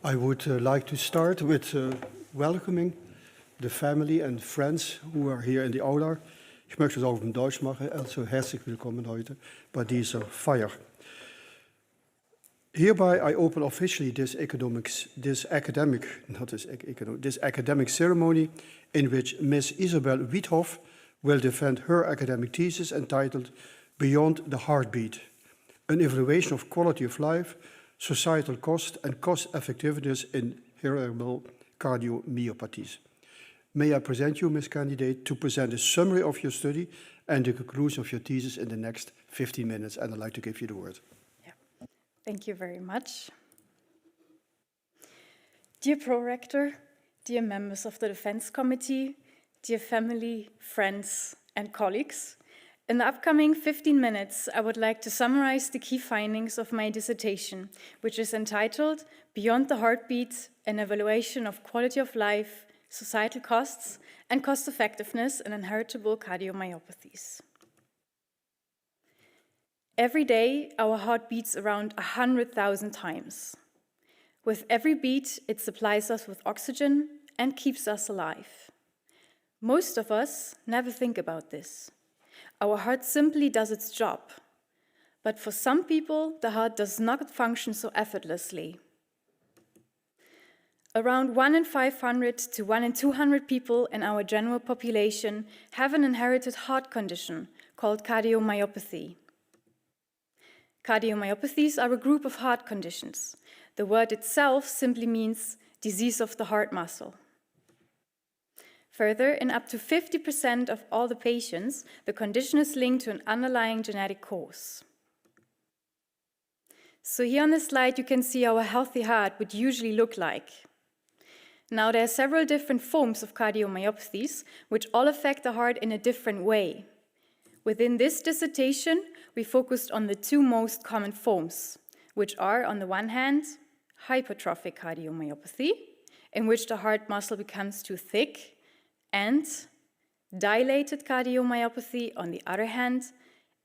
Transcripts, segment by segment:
I would like to start with welcoming the family and friends who are here in the Aula. Ich möchte es auch in Deutsch machen. Also herzlich willkommen heute bei dieser Feier. Hereby I open officially this academic ceremony in which Ms. Isabell Wiethof will defend her academic thesis entitled Beyond the Heartbeat, an evaluation of quality of life, societal cost and cost effectiveness in Inheritable Cardiomyopathies. May I present you, Ms. Candidate, to present a summary of your study and the conclusion of your thesis in the next 15 minutes, and I'd like to give you the word. Yeah. Thank you very much. Dear Pro-Rector, dear members of the Defense Committee, dear family, friends, and colleagues, in the upcoming 15 minutes, I would like to summarize the key findings of my dissertation, which is entitled Beyond the Heartbeat, an evaluation of quality of life, societal costs, and cost effectiveness in inheritable cardiomyopathies. Every day, our heart beats around 100,000 times. With every beat, it supplies us with oxygen and keeps us alive. Most of us never think about this. Our heart simply does its job. But for some people, the heart does not function so effortlessly. Around 1 in 500 to 1 in 200 people in our general population have an inherited heart condition called cardiomyopathy. Cardiomyopathies are a group of heart conditions. The word itself simply means disease of the heart muscle. Further, in up to 50% of all the patients, the condition is linked to an underlying genetic cause. So here on this slide, you can see how a healthy heart would usually look like. Now, there are several different forms of cardiomyopathies, which all affect the heart in a different way. Within this dissertation, we focused on the two most common forms, which are, on the one hand, hypertrophic cardiomyopathy, in which the heart muscle becomes too thick, and dilated cardiomyopathy, on the other hand,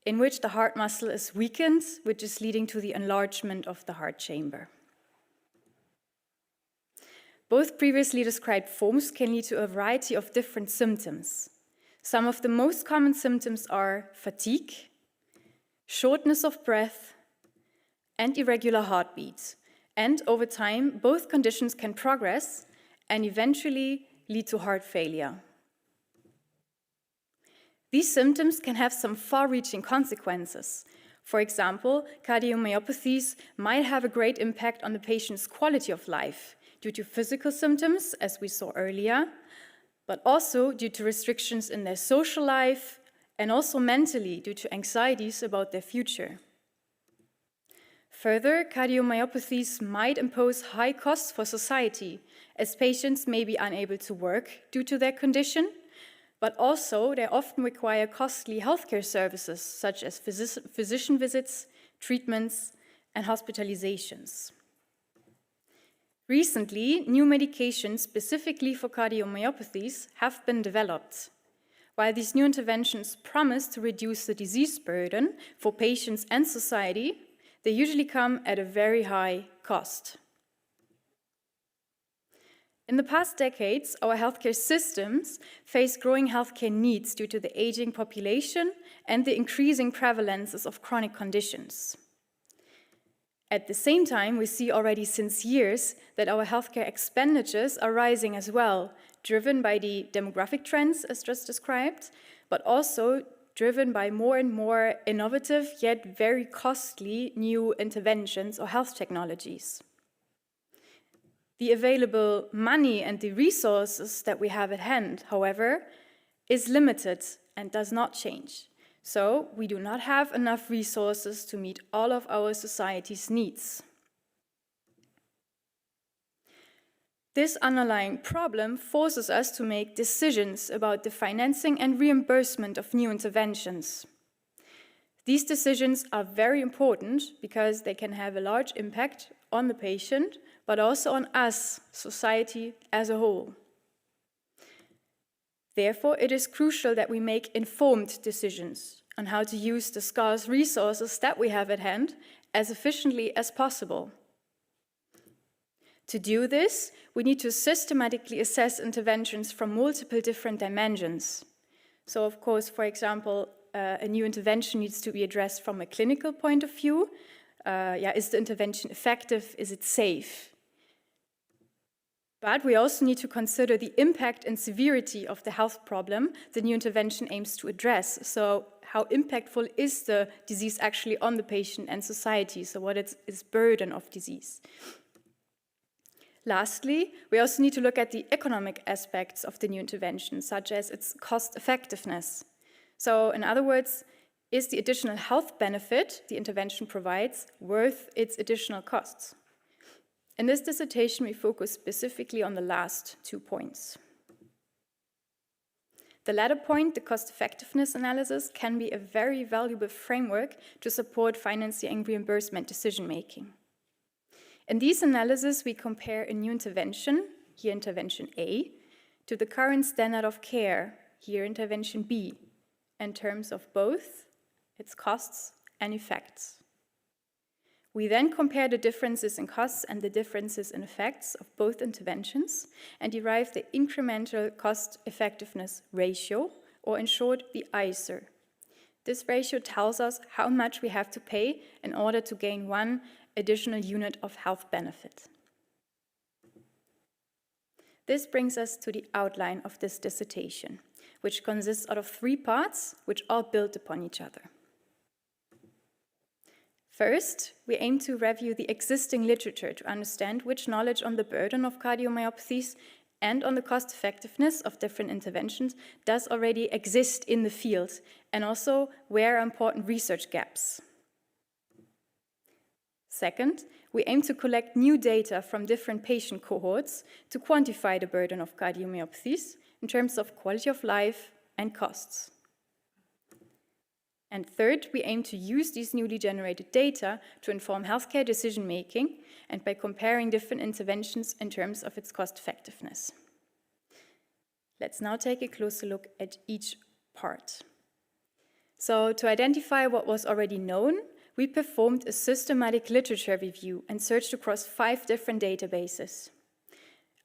in which the heart muscle is weakened, which is leading to the enlargement of the heart chamber. Both previously described forms can lead to a variety of different symptoms. Some of the most common symptoms are fatigue, shortness of breath, and irregular heartbeats. And over time, both conditions can progress and eventually lead to heart failure. These symptoms can have some far-reaching consequences. For example, cardiomyopathies might have a great impact on the patient's quality of life due to physical symptoms, as we saw earlier, but also due to restrictions in their social life and also mentally due to anxieties about their future. Further, cardiomyopathies might impose high costs for society, as patients may be unable to work due to their condition, but also they often require costly healthcare services such as physician visits, treatments, and hospitalizations. Recently, new medications specifically for cardiomyopathies have been developed. While these new interventions promise to reduce the disease burden for patients and society, they usually come at a very high cost. In the past decades, our healthcare systems face growing healthcare needs due to the aging population and the increasing prevalences of chronic conditions. At the same time, we see already since years that our healthcare expenditures are rising as well, driven by the demographic trends as just described, but also driven by more and more innovative yet very costly new interventions or health technologies. The available money and the resources that we have at hand, however, is limited and does not change. So we do not have enough resources to meet all of our society's needs. This underlying problem forces us to make decisions about the financing and reimbursement of new interventions. These decisions are very important because they can have a large impact on the patient, but also on us, society as a whole. Therefore, it is crucial that we make informed decisions on how to use the scarce resources that we have at hand as efficiently as possible. To do this, we need to systematically assess interventions from multiple different dimensions. So, of course, for example, a new intervention needs to be addressed from a clinical point of view. Is the intervention effective? Is it safe? But we also need to consider the impact and severity of the health problem the new intervention aims to address. So how impactful is the disease actually on the patient and society? So what is its burden of disease? Lastly, we also need to look at the economic aspects of the new intervention, such as its cost effectiveness. So in other words, is the additional health benefit the intervention provides worth its additional costs? In this dissertation, we focus specifically on the last 2 points. The latter point, the cost-effectiveness analysis, can be a very valuable framework to support financing and reimbursement decision-making. In these analyses, we compare a new intervention, here intervention A, to the current standard of care, here intervention B, in terms of both its costs and effects. We then compare the differences in costs and the differences in effects of both interventions and derive the incremental cost-effectiveness ratio, or in short, the ICER. This ratio tells us how much we have to pay in order to gain one additional unit of health benefit. This brings us to the outline of this dissertation, which consists out of 3 parts, which all build upon each other. First, we aim to review the existing literature to understand which knowledge on the burden of cardiomyopathies and on the cost-effectiveness of different interventions does already exist in the field, and also where are important research gaps. Second, we aim to collect new data from different patient cohorts to quantify the burden of cardiomyopathies in terms of quality of life and costs. And third, we aim to use these newly generated data to inform healthcare decision-making and by comparing different interventions in terms of its cost-effectiveness. Let's now take a closer look at each part. So, to identify what was already known, we performed a systematic literature review and searched across 5 different databases.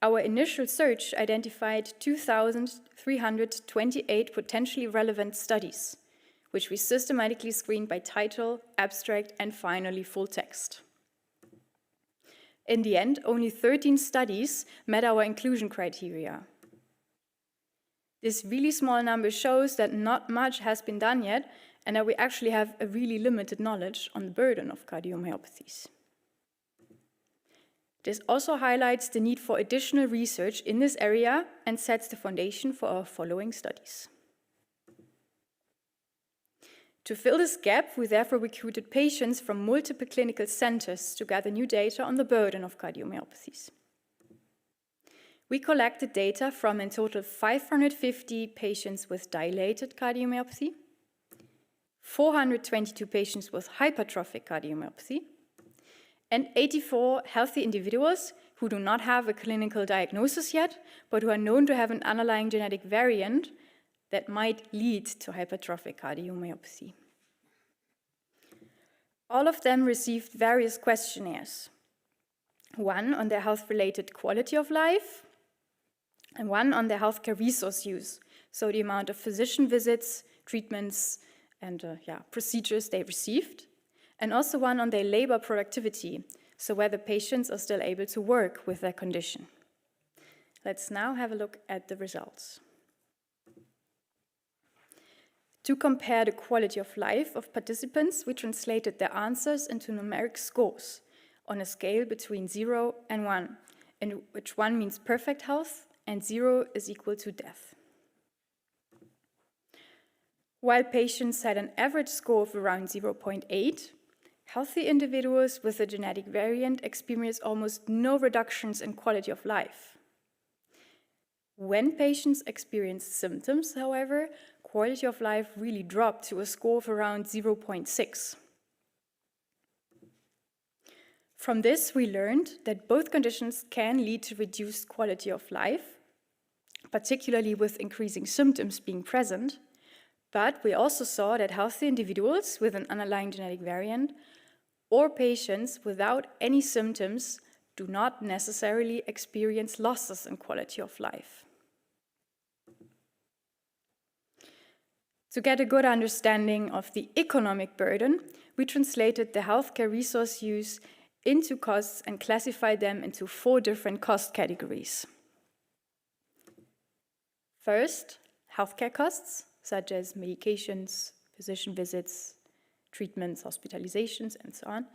Our initial search identified 2,328 potentially relevant studies, which we systematically screened by title, abstract, and finally full text. In the end, only 13 studies met our inclusion criteria. This really small number shows that not much has been done yet, and that we actually have a really limited knowledge on the burden of cardiomyopathies. This also highlights the need for additional research in this area and sets the foundation for our following studies. To fill this gap, we therefore recruited patients from multiple clinical centers to gather new data on the burden of cardiomyopathies. We collected data from in total 550 patients with dilated cardiomyopathy, 422 patients with hypertrophic cardiomyopathy, and 84 healthy individuals who do not have a clinical diagnosis yet, but who are known to have an underlying genetic variant that might lead to hypertrophic cardiomyopathy. All of them received various questionnaires, one on their health-related quality of life, and one on their healthcare resource use, so the amount of physician visits, treatments, and procedures they received, and also one on their labor productivity, so whether patients are still able to work with their condition. Let's now have a look at the results. To compare the quality of life of participants, we translated their answers into numeric scores on a scale between 0 and 1, in which 1 means perfect health and 0 is equal to death. While patients had an average score of around 0.8, healthy individuals with a genetic variant experienced almost no reductions in quality of life. When patients experienced symptoms, however, quality of life really dropped to a score of around 0.6. From this, we learned that both conditions can lead to reduced quality of life, particularly with increasing symptoms being present, but we also saw that healthy individuals with an underlying genetic variant or patients without any symptoms do not necessarily experience losses in quality of life. To get a good understanding of the economic burden, we translated the healthcare resource use into costs and classified them into 4 different cost categories. First, healthcare costs, such as medications, physician visits, treatments, hospitalizations, and so on.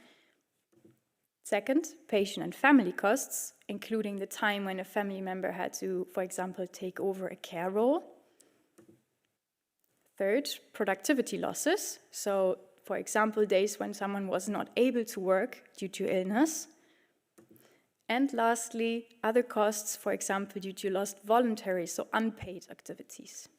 Second, patient and family costs, including the time when a family member had to, for example, take over a care role. Third, productivity losses, so for example, days when someone was not able to work due to illness. And lastly, other costs, for example, due to lost voluntary, so unpaid activities.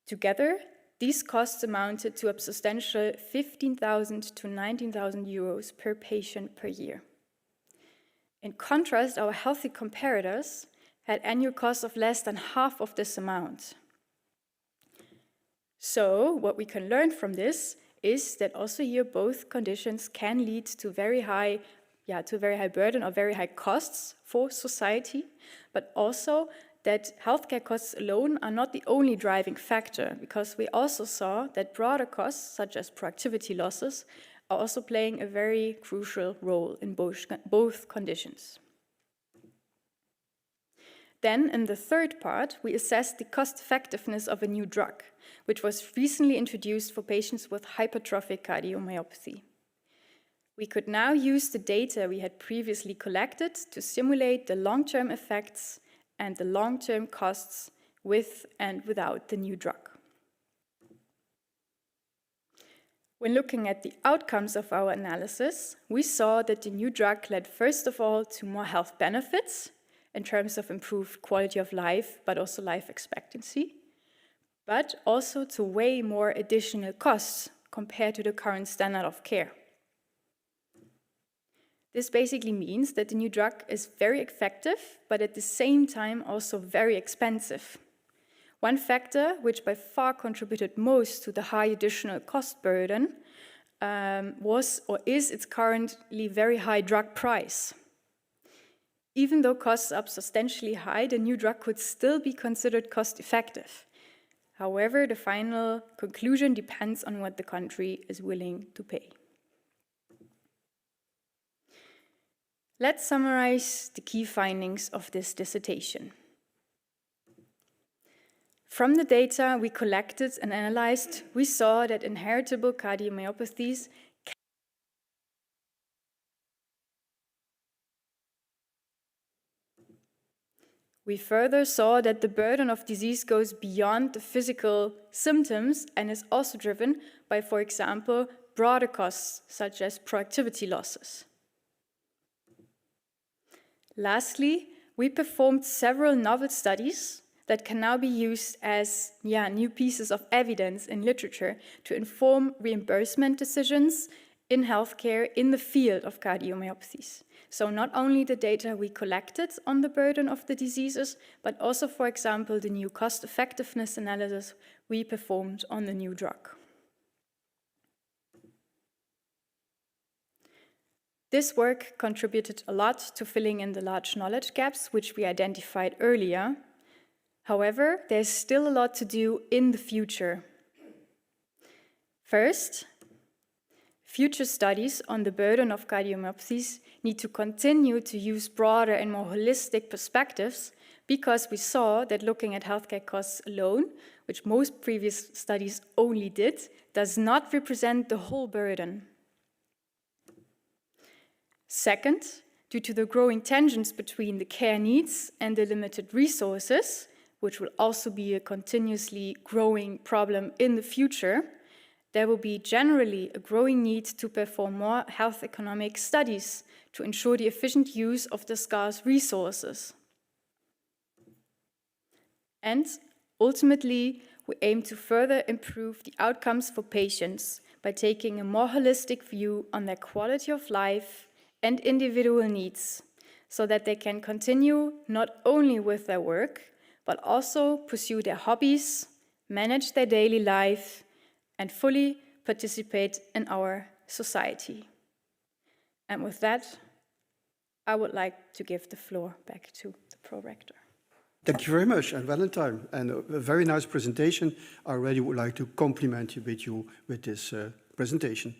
Together, these costs amounted to a substantial 15,000 to 19,000 euros per patient per year. In contrast, our healthy comparators had annual costs of less than half of this amount. So, what we can learn from this is that also here both conditions can lead to very high burden or very high costs for society, but also that healthcare costs alone are not the only driving factor, because we also saw that broader costs, such as productivity losses, are also playing a very crucial role in both conditions. Then, in the third part, we assessed the cost effectiveness of a new drug, which was recently introduced for patients with hypertrophic cardiomyopathy. We could now use the data we had previously collected to simulate the long-term effects and the long-term costs with and without the new drug. When looking at the outcomes of our analysis, we saw that the new drug led first of all to more health benefits in terms of improved quality of life, but also life expectancy, but also to way more additional costs compared to the current standard of care. This basically means that the new drug is very effective, but at the same time also very expensive. One factor which by far contributed most to the high additional cost burden was or is its currently very high drug price. Even though costs are substantially high, the new drug could still be considered cost-effective. However, the final conclusion depends on what the country is willing to pay. Let's summarize the key findings of this dissertation. From the data we collected and analyzed, we saw that inheritable cardiomyopathies We further saw that the burden of disease goes beyond the physical symptoms and is also driven by, for example, broader costs such as productivity losses. Lastly, we performed several novel studies that can now be used as new pieces of evidence in literature to inform reimbursement decisions in healthcare in the field of cardiomyopathies. So not only the data we collected on the burden of the diseases, but also, for example, the new cost effectiveness analysis we performed on the new drug. This work contributed a lot to filling in the large knowledge gaps which we identified earlier. However, there's still a lot to do in the future. First, future studies on the burden of cardiomyopathies need to continue to use broader and more holistic perspectives, because we saw that looking at healthcare costs alone, which most previous studies only did, does not represent the whole burden. Second, due to the growing tensions between the care needs and the limited resources, which will also be a continuously growing problem in the future, there will be generally a growing need to perform more health economic studies to ensure the efficient use of the scarce resources. And ultimately, we aim to further improve the outcomes for patients by taking a more holistic view on their quality of life and individual needs, so that they can continue not only with their work, but also pursue their hobbies, manage their daily life, and fully participate in our society. And with that, I would like to give the floor back to the pro-rector. Thank you very much, and well in time. And a very nice presentation. I already would like to compliment you with this presentation.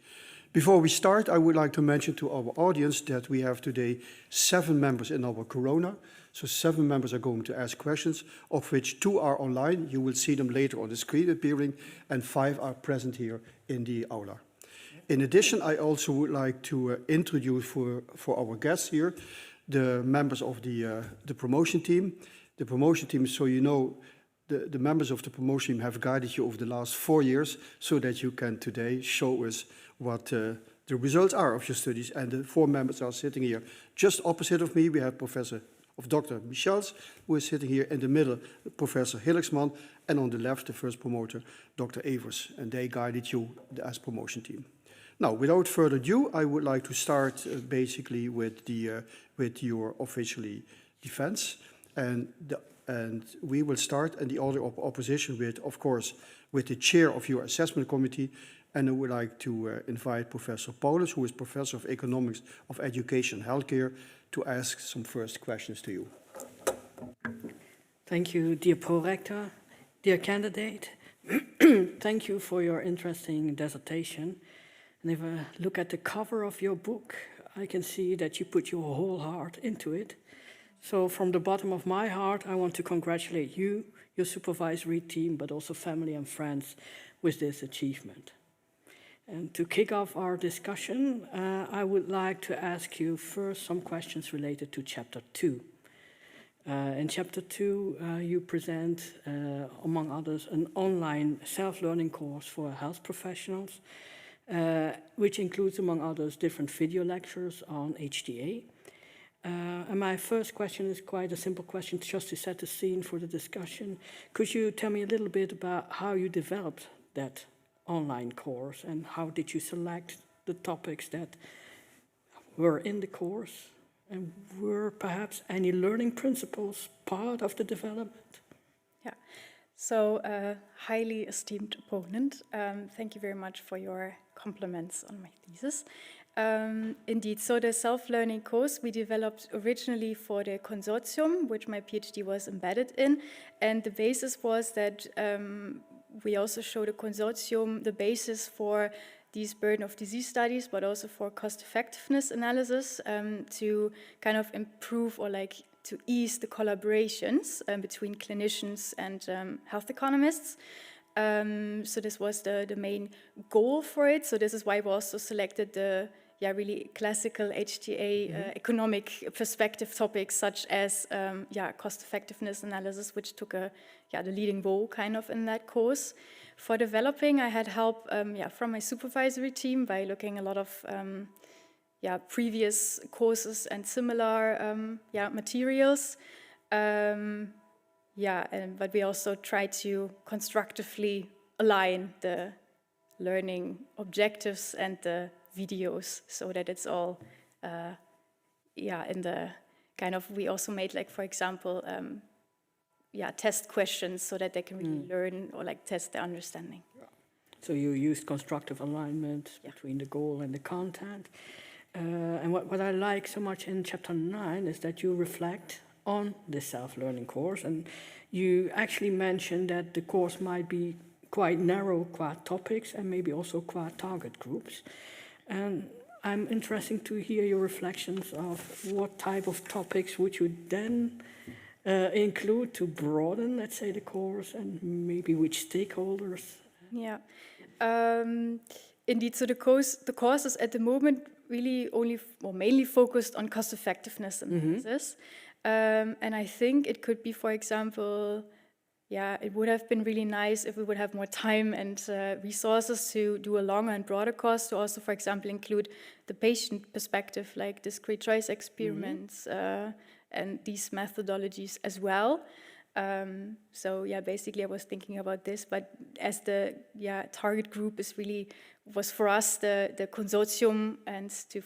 Before we start, I would like to mention to our audience that we have today 7 members in our Corona. So 7 members are going to ask questions, of which 2 are online. You will see them later on the screen appearing, and 5 are present here in the aula. In addition, I also would like to introduce for our guests here the members of the promotion team. The promotion team, so you know, the members of the promotion team have guided you over the last 4 years so that you can today show us what the results are of your studies. And the 4 members are sitting here just opposite of me. We have Dr. Michels, who is sitting here in the middle, Professor Hillexman, and on the left, the first promoter, Dr. Evers, and they guided you as promotion team. Now, without further ado, I would like to start basically with your officially defense. And we will start in the order of opposition with, of course, with the chair of your assessment committee. And I would like to invite Professor Paulus, who is Professor of Economics of Education and Healthcare, to ask some first questions to you. Thank you, dear pro-rector, dear candidate. Thank you for your interesting dissertation. And if I look at the cover of your book, I can see that you put your whole heart into it. So from the bottom of my heart, I want to congratulate you, your supervisory team, but also family and friends with this achievement. And to kick off our discussion, I would like to ask you first some questions related to Chapter 2. In Chapter 2, you present, among others, an online self-learning course for health professionals, which includes, among others, different video lectures on HTA. And my first question is quite a simple question, just to set the scene for the discussion. Could you tell me a little bit about how you developed that online course and how did you select the topics that were in the course? And were perhaps any learning principles part of the development? Yeah, so highly esteemed opponent, thank you very much for your compliments on my thesis. Indeed, so the self-learning course we developed originally for the consortium, which my PhD was embedded in, and the basis was that we also showed the consortium the basis for these burden of disease studies, but also for cost-effectiveness analysis to kind of improve or like to ease the collaborations between clinicians and health economists. So this was the main goal for it. So this is why we also selected the really classical HTA economic perspective topics such as cost effectiveness analysis, which took the leading role kind of in that course. For developing, I had help from my supervisory team by looking a lot of previous courses and similar materials. But we also try to constructively align the learning objectives and the videos so that it's all, in the kind of, we also made like, for example, test questions so that they can really learn or like test their understanding. So you used constructive alignment between the goal and the content. And what I like so much in Chapter 9 is that you reflect on the self-learning course, and you actually mentioned that the course might be quite narrow qua topics and maybe also qua target groups. And I'm interested to hear your reflections of what type of topics would you then include to broaden, let's say, the course, and maybe which stakeholders? Yeah, indeed. So the course is at the moment really mainly focused on cost effectiveness analysis. And I think it could be, for example, it would have been really nice if we would have more time and resources to do a longer and broader course to also, for example, include the patient perspective, like discrete choice experiments and these methodologies as well. So basically I was thinking about this, but as the target group was for us the consortium, and to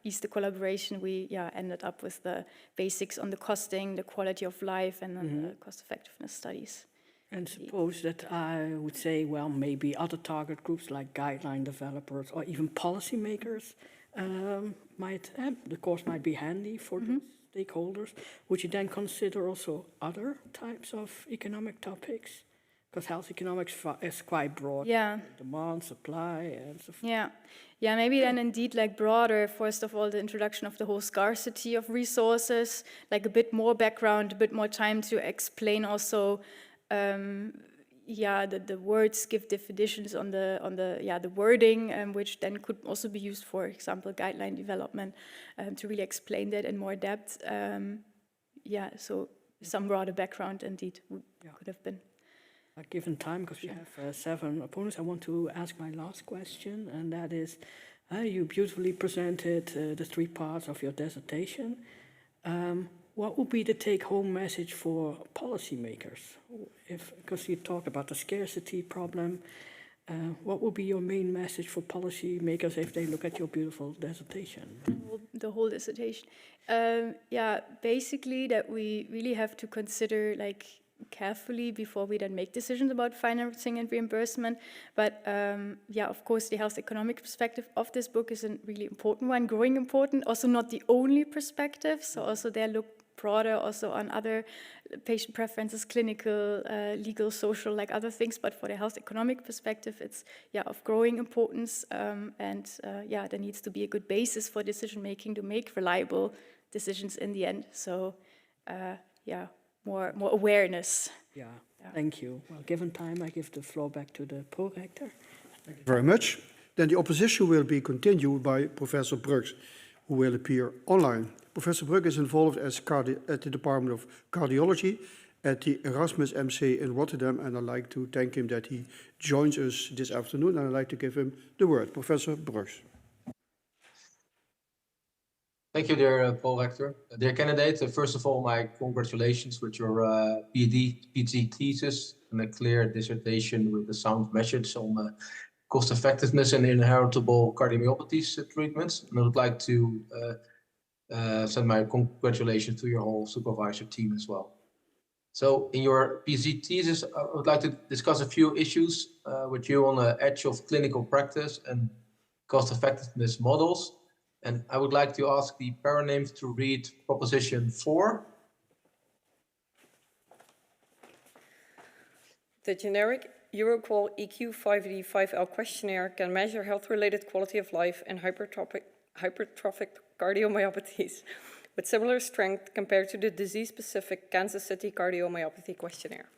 ease the collaboration, we ended up with the basics on the costing, the quality of life, and then the cost effectiveness studies. And suppose that I would say, well, maybe other target groups like guideline developers or even policymakers the course might be handy for the stakeholders. Would you then consider also other types of economic topics? Because health economics is quite broad. Yeah. Demand, supply, and so forth. Yeah, yeah, maybe then indeed like broader, first of all, the introduction of the whole scarcity of resources, like a bit more background, a bit more time to explain also, the words, give definitions on the wording, which then could also be used, for example, guideline development, to really explain that in more depth. So some broader background indeed could have been. Given time, because we have 7 opponents, I want to ask my last question, and that is, you beautifully presented the 3 parts of your dissertation. What would be the take-home message for policymakers? Because you talk about the scarcity problem, what would be your main message for policymakers if they look at your beautiful dissertation? The whole dissertation. Basically that we really have to consider like carefully before we then make decisions about financing and reimbursement. But of course, the health economic perspective of this book is a really important one, growing important, also not the only perspective. So also there look broader also on other patient preferences, clinical, legal, social, like other things. But for the health economic perspective, it's of growing importance. There needs to be a good basis for decision making to make reliable decisions in the end. So more awareness. Yeah, thank you. Well, given time, I give the floor back to the pro-rector. Thank you very much. Then the opposition will be continued by Professor Bruggs, who will appear online. Professor Bruggs is involved at the Department of Cardiology at the Erasmus MC in Rotterdam, and I'd like to thank him that he joins us this afternoon, and I'd like to give him the word. Professor Bruggs. Thank you, dear pro-rector. Dear candidate, first of all, my congratulations with your PhD thesis and a clear dissertation with a sound message on cost effectiveness and inheritable cardiomyopathies treatments. And I would like to send my congratulations to your whole supervisor team as well. So in your PhD thesis, I would like to discuss a few issues with you on the edge of clinical practice and cost effectiveness models. And I would like to ask the paranames to read proposition 4. The generic Euroqual EQ5D5L questionnaire can measure health-related quality of life in hypertrophic cardiomyopathies with similar strength compared to the disease-specific Kansas City cardiomyopathy questionnaire.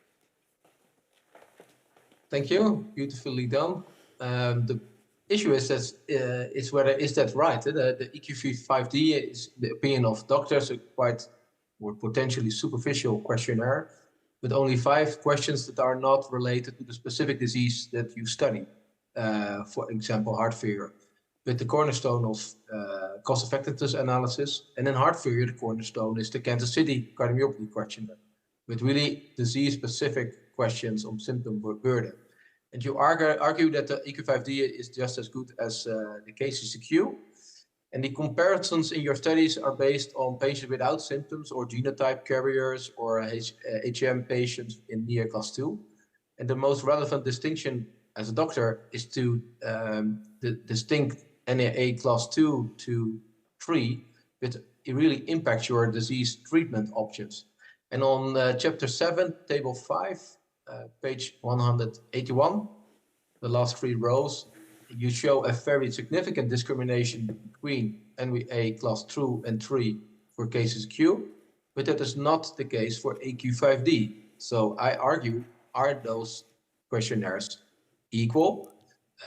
Thank you. Beautifully done. The issue is whether is that right? The EQ5D is, in the opinion of doctors, a quite or potentially superficial questionnaire, with only 5 questions that are not related to the specific disease that you study. For example, heart failure, with the cornerstone of cost effectiveness analysis. And in heart failure, the cornerstone is the Kansas City cardiomyopathy questionnaire, with really disease-specific questions on symptom burden. And you argue that the EQ5D is just as good as the KCCQ. And the comparisons in your studies are based on patients without symptoms or genotype carriers or HM patients in NIA class 2. And the most relevant distinction as a doctor is to the distinct NIA class 2 to 3, which it really impacts your disease treatment options. And on chapter 7, table 5, page 181, the last 3 rows, you show a very significant discrimination between NIA class 2 and 3 for cases Q, but that is not the case for EQ5D. So I argue, are those questionnaires equal?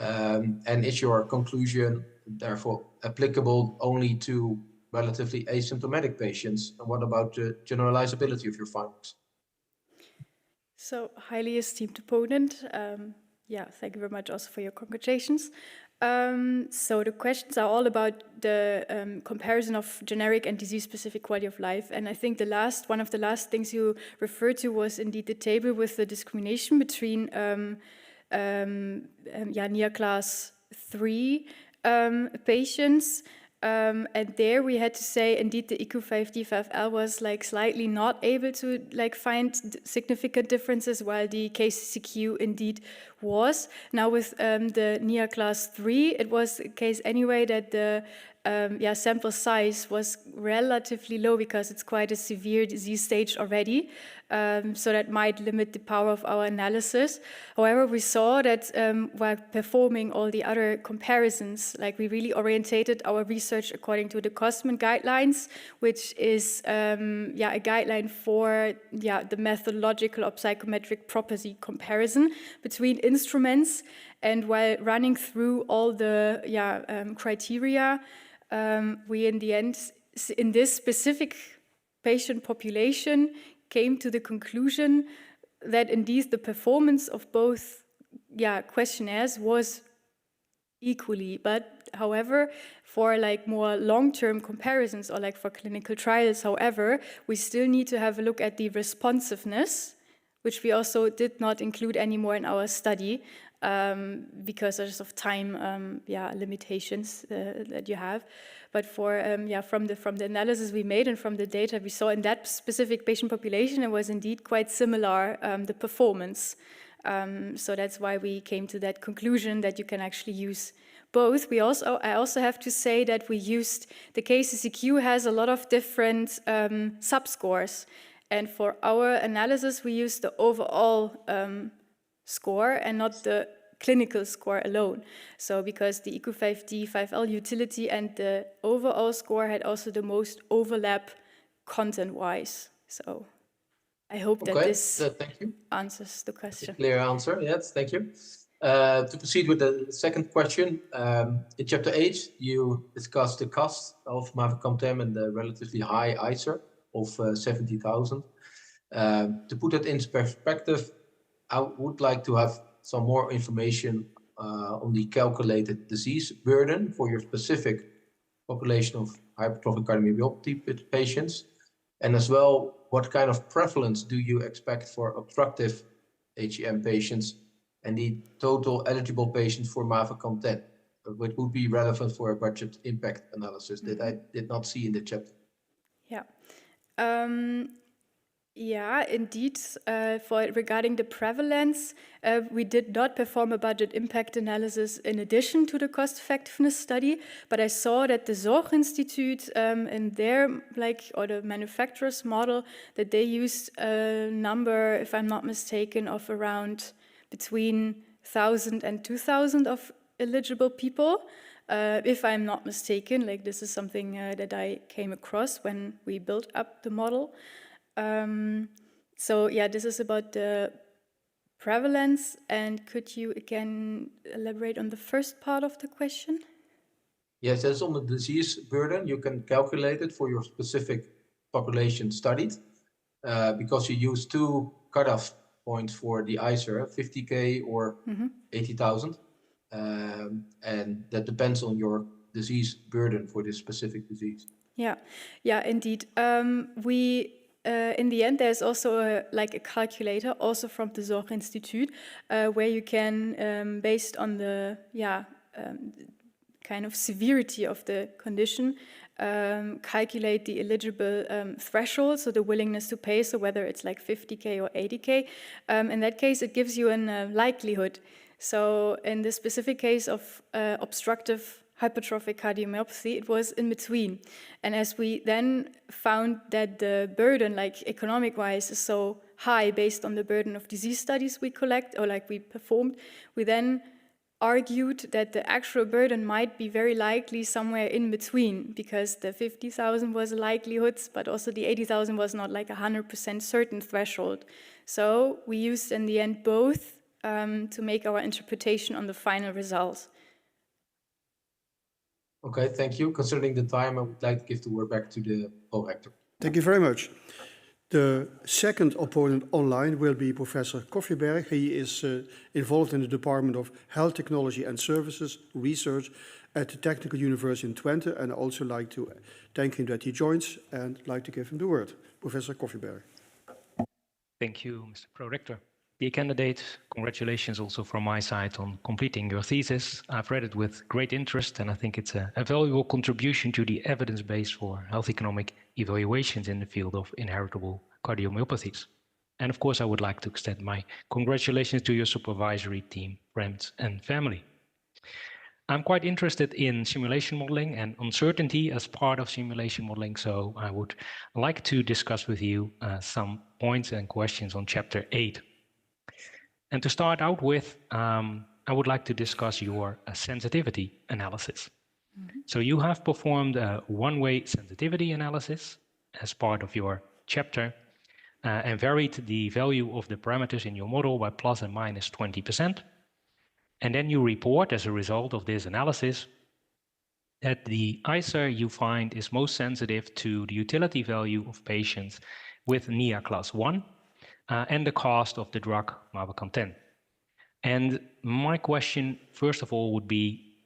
And is your conclusion therefore applicable only to relatively asymptomatic patients? And what about the generalizability of your findings? So, highly esteemed opponent, thank you very much also for your congratulations. So the questions are all about the comparison of generic and disease-specific quality of life. And I think one of the last things you referred to was indeed the table with the discrimination between NIA class 3 patients. And there we had to say, indeed, the EQ5D5L was like slightly not able to like find significant differences, while the KCCQ indeed was. Now with the NIA class 3, it was the case anyway that the sample size was relatively low because it's quite a severe disease stage already. So that might limit the power of our analysis. However, we saw that while performing all the other comparisons, like we really orientated our research according to the Kostman guidelines, which is a guideline for the methodological or psychometric property comparison between instruments. And while running through all the criteria, we in the end, in this specific patient population, came to the conclusion that indeed the performance of both questionnaires was equally. But however, for like more long-term comparisons or like for clinical trials, however, we still need to have a look at the responsiveness, which we also did not include anymore in our study because of time limitations that you have. But for from the analysis we made and from the data we saw in that specific patient population, it was indeed quite similar, the performance. So that's why we came to that conclusion that you can actually use both. I also have to say that we used, the KCCQ has a lot of different subscores. And for our analysis, we used the overall score and not the clinical score alone. So because the EQ5D, 5L utility and the overall score had also the most overlap content-wise. So I hope that this thank you. answers the question. Clear answer, yes, thank you. To proceed with the second question, in chapter 8, you discussed the cost of mavacamten and the relatively high ICER of 70,000. To put that into perspective, I would like to have some more information on the calculated disease burden for your specific population of hypertrophic cardiomyopathy patients, and as well, what kind of prevalence do you expect for obstructive HCM patients and the total eligible patients for mavacamten, which would be relevant for a budget impact analysis that I did not see in the chapter. Yeah, indeed. Regarding the prevalence, we did not perform a budget impact analysis in addition to the cost effectiveness study, but I saw that the Zorginstituut in their, or the manufacturer's model, that they used a number, if I'm not mistaken, of around between 1,000 and 2,000 of eligible people. If I'm not mistaken, this is something that I came across when we built up the model. This is about the prevalence. And could you again elaborate on the first part of the question? Yes, that's on the disease burden. You can calculate it for your specific population studied because you use two cutoff points for the ICER, 50K or 80,000. And that depends on your disease burden for this specific disease. Yeah, indeed. In the end, there's also a calculator, also from the Zorginstituut, where you can, based on the kind of severity of the condition, calculate the eligible threshold, so the willingness to pay, so whether it's 50K or 80K. In that case, it gives you a likelihood. So in the specific case of obstructive hypertrophic cardiomyopathy, it was in between. And as we then found that the burden, economic-wise, is so high based on the burden of disease studies we collect, or we performed, we then argued that the actual burden might be very likely somewhere in between, because the 50,000 was a likelihood, but also the 80,000 was not 100% certain threshold. So we used in the end both to make our interpretation on the final result. Okay, thank you. Concerning the time, I would like to give the word back to the co-rector. Thank you very much. The second opponent online will be Professor Koffieberg. He is involved in the Department of Health Technology and Services Research at the Technical University in Twente, and I also like to thank him that he joins and like to give him the word. Professor Koffieberg. Thank you, Mr. Pro-Rector. Dear candidate, congratulations also from my side on completing your thesis. I've read it with great interest, and I think it's a valuable contribution to the evidence base for health economic evaluations in the field of inheritable cardiomyopathies. And of course, I would like to extend my congratulations to your supervisory team, friends, and family. I'm quite interested in simulation modeling and uncertainty as part of simulation modeling, so I would like to discuss with you some points and questions on chapter 8. And to start out with, I would like to discuss your sensitivity analysis. So you have performed a one-way sensitivity analysis as part of your chapter and varied the value of the parameters in your model by plus and minus 20%. And then you report as a result of this analysis that the ICER you find is most sensitive to the utility value of patients with NIA class 1 and the cost of the drug mavacamten. And my question, first of all, would be,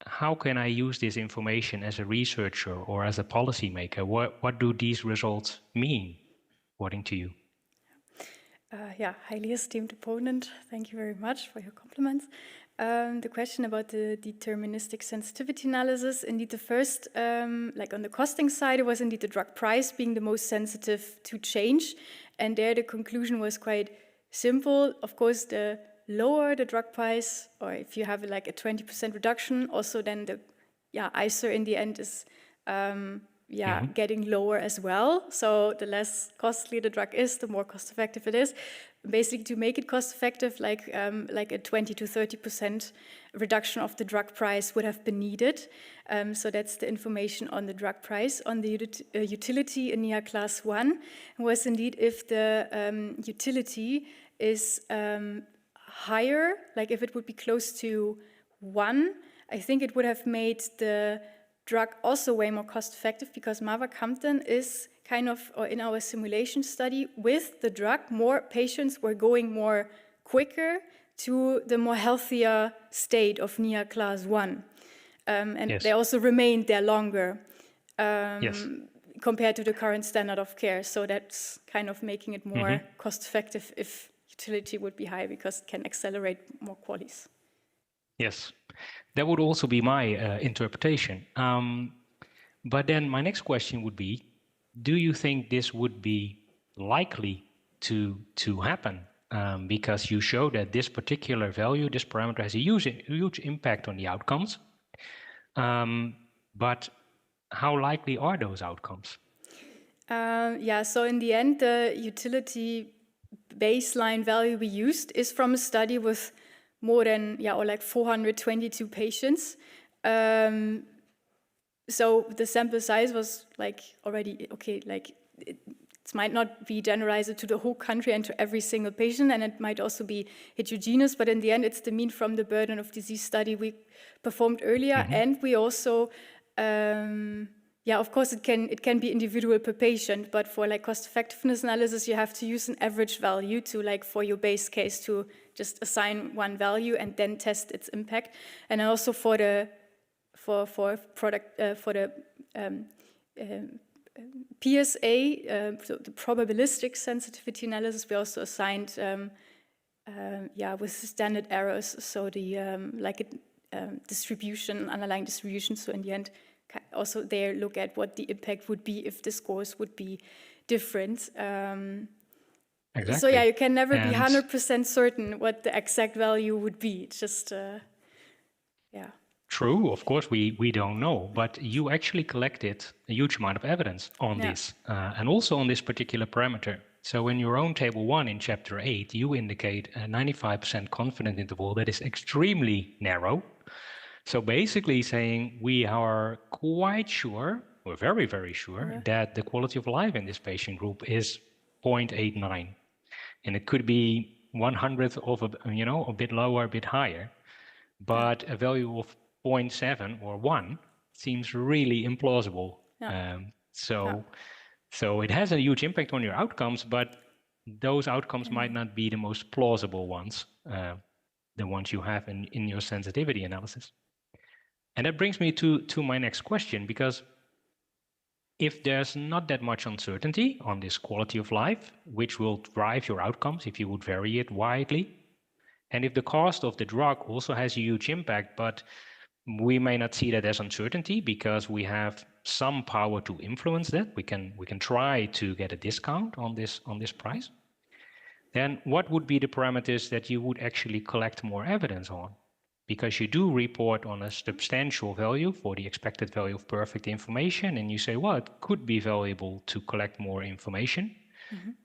how can I use this information as a researcher or as a policymaker? What do these results mean, according to you? Yeah, highly esteemed opponent. Thank you very much for your compliments. The question about the deterministic sensitivity analysis, indeed the first, like on the costing side, it was indeed the drug price being the most sensitive to change. And there the conclusion was quite simple. Of course, the lower the drug price, or if you have like a 20% reduction, also then the ICER in the end is getting lower as well. So the less costly the drug is, the more cost effective it is. Basically, to make it cost effective, like a 20 to 30% reduction of the drug price would have been needed. So that's the information on the drug price. On the utility in NIA class 1 was indeed if the utility is higher, like if it would be close to 1, I think it would have made the drug also way more cost effective, because mavacamten is kind of, or in our simulation study with the drug, more patients were going more quicker to the more healthier state of NIA class 1. And Yes. they also remained there longer Yes. compared to the current standard of care. So that's kind of making it more cost effective if utility would be high, because it can accelerate more qualities. Yes, that would also be my interpretation. But then my next question would be, do you think this would be likely to happen? Because you show that this particular value, this parameter, has a huge impact on the outcomes. But how likely are those outcomes? So in the end, the utility baseline value we used is from a study with more than, or like 422 patients. So the sample size was like already, okay, like it might not be generalized to the whole country and to every single patient, and it might also be heterogeneous, but in the end, it's the mean from the burden of disease study we performed earlier. And we also, of course, it can be individual per patient, but for like cost effectiveness analysis, you have to use an average value to like for your base case to just assign one value and then test its impact. And also for the PSA, so the probabilistic sensitivity analysis, we also assigned with standard errors, so the distribution, underlying distribution. So in the end, also there look at what the impact would be if the scores would be different. Exactly. So you can never be 100% certain what the exact value would be. It's just, True, of course, we don't know, but you actually collected a huge amount of evidence on this, and also on this particular parameter. So in your own table 1 in chapter 8, you indicate a 95% confidence interval that is extremely narrow. So basically saying we are quite sure, we're very, very sure, that the quality of life in this patient group is 0.89. And it could be 100th of a bit lower, a bit higher. But a value of 0.7 or 1 seems really implausible. So it has a huge impact on your outcomes, but those outcomes might not be the most plausible ones, the ones you have in your sensitivity analysis. And that brings me to my next question, because if there's not that much uncertainty on this quality of life, which will drive your outcomes if you would vary it widely, and if the cost of the drug also has a huge impact, but we may not see that as uncertainty because we have some power to influence that. We can try to get a discount on this price. then what would be the parameters that you would actually collect more evidence on? Because you do report on a substantial value for the expected value of perfect information, and you say, well, it could be valuable to collect more information.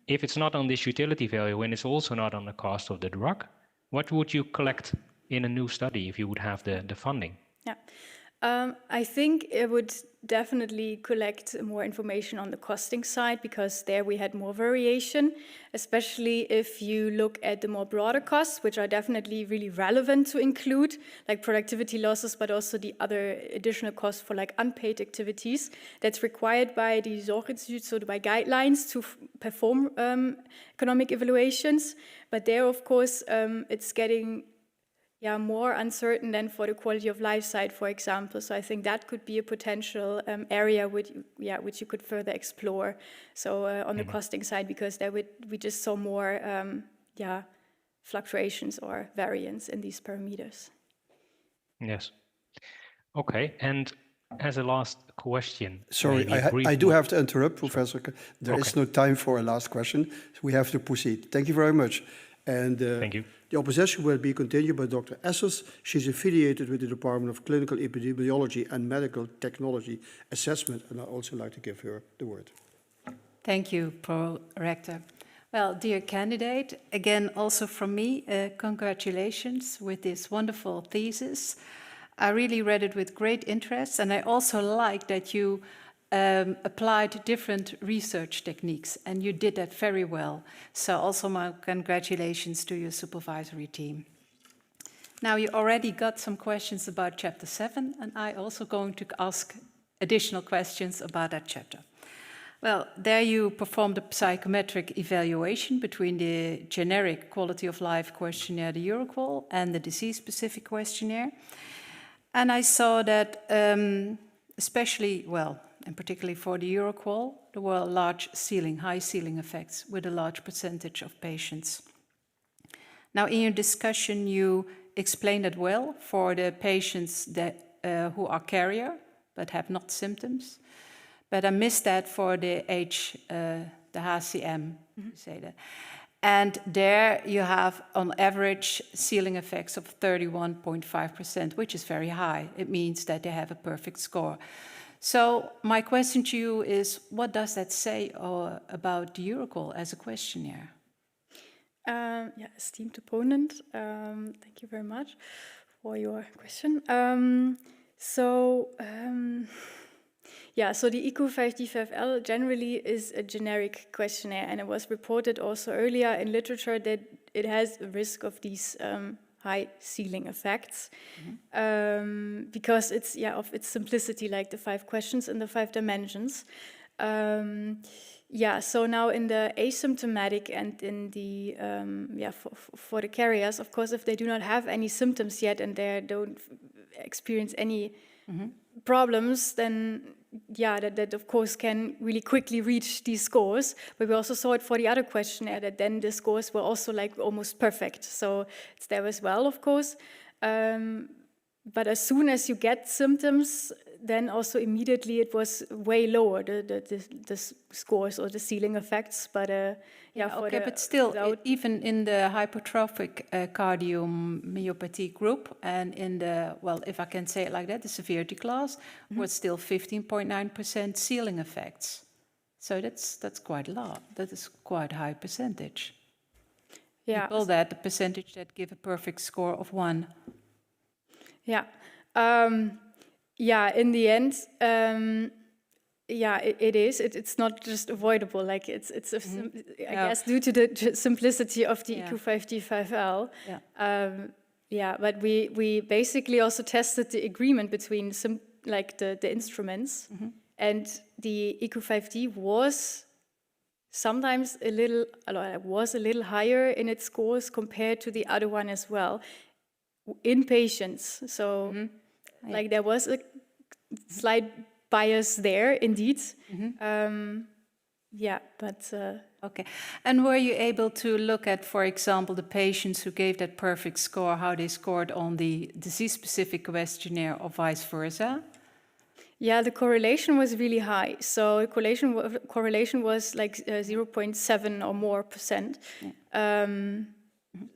If it's not on this utility value and it's also not on the cost of the drug, what would you collect in a new study if you would have the funding? Yeah. I think it would definitely collect more information on the costing side, because there we had more variation, especially if you look at the more broader costs, which are definitely really relevant to include, like productivity losses, but also the other additional costs for like unpaid activities that's required by the Zorginstituut, so by guidelines to perform economic evaluations. But there, of course, it's getting more uncertain than for the quality of life side, for example. So I think that could be a potential area which you could further explore. So on the costing side, because there we just saw more fluctuations or variance in these parameters. Yes. Okay. And as a last question, Sorry, I do have to interrupt, Professor. There is no time for a last question. So we have to proceed. Thank you very much. And thank you. The opposition will be continued by Dr. Essers. She's affiliated with the Department of Clinical Epidemiology and Medical Technology Assessment, and I'd also like to give her the word. Thank you, Pro-Rector. Well, dear candidate, again, also from me, congratulations with this wonderful thesis. I really read it with great interest, and I also like that you applied different research techniques, and you did that very well. So also my congratulations to your supervisory team. Now, you already got some questions about Chapter 7, and I also going to ask additional questions about that chapter. Well, there you performed a psychometric evaluation between the generic quality of life questionnaire, the EuroQol, and the disease-specific questionnaire. And I saw that especially, well, and particularly for the EuroQol, there were high ceiling effects with a large percentage of patients. Now, in your discussion, you explained it well for the patients that who are carrier but have not symptoms. But I missed that for the HCM, you say that. And there you have, on average, ceiling effects of 31.5%, which is very high. It means that they have a perfect score. So my question to you is, what does that say about the EuroQol as a questionnaire? Esteemed opponent, thank you very much for your question. So the EQ5D5L generally is a generic questionnaire, and it was reported also earlier in literature that it has a risk of these high ceiling effects, because it's of its simplicity, like the 5 questions in the 5 dimensions. So now in the asymptomatic and in the for the carriers, of course, if they do not have any symptoms yet and they don't experience any problems, then that of course can really quickly reach these scores. But we also saw it for the other questionnaire that then the scores were also like almost perfect. So it's there as well, of course. But as soon as you get symptoms, then also immediately it was way lower, the scores or the ceiling effects. But but still, even in the hypertrophic cardiomyopathy group and in the, well, if I can say it like that, the severity class, was still 15.9% ceiling effects. So that's quite a lot. That is quite a high percentage. Yeah. We call that the percentage that give a perfect score of 1. Yeah. In the end, it is. It's not just avoidable. Like I guess due to the simplicity of the EQ5D5L. But we basically also tested the agreement between the instruments, and the EQ5D was sometimes a little higher in its scores compared to the other one as well in patients. So there was a slight bias there indeed. Okay. And were you able to look at, for example, the patients who gave that perfect score, how they scored on the disease-specific questionnaire or vice versa? Yeah, the correlation was really high. So correlation was like 0.7 or more %.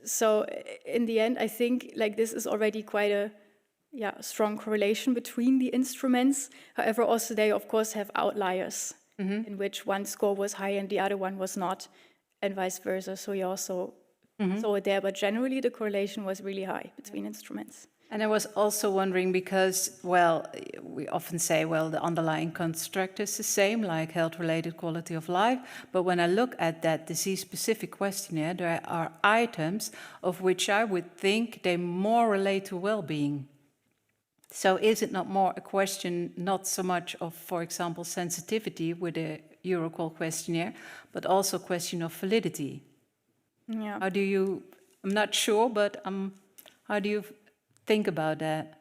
So in the end, I think like this is already quite a strong correlation between the instruments. However, also they of course have outliers in which one score was high and the other one was not, and vice versa. So you also saw it there, but generally the correlation was really high between instruments. And I was also wondering because, well, we often say, well, the underlying construct is the same, like health-related quality of life. But when I look at that disease-specific questionnaire, there are items of which I would think they more relate to well-being. So is it not more a question, not so much of, for example, sensitivity with a Euroqual questionnaire, but also a question of validity? Yeah. How do you, I'm not sure, but how do you think about that?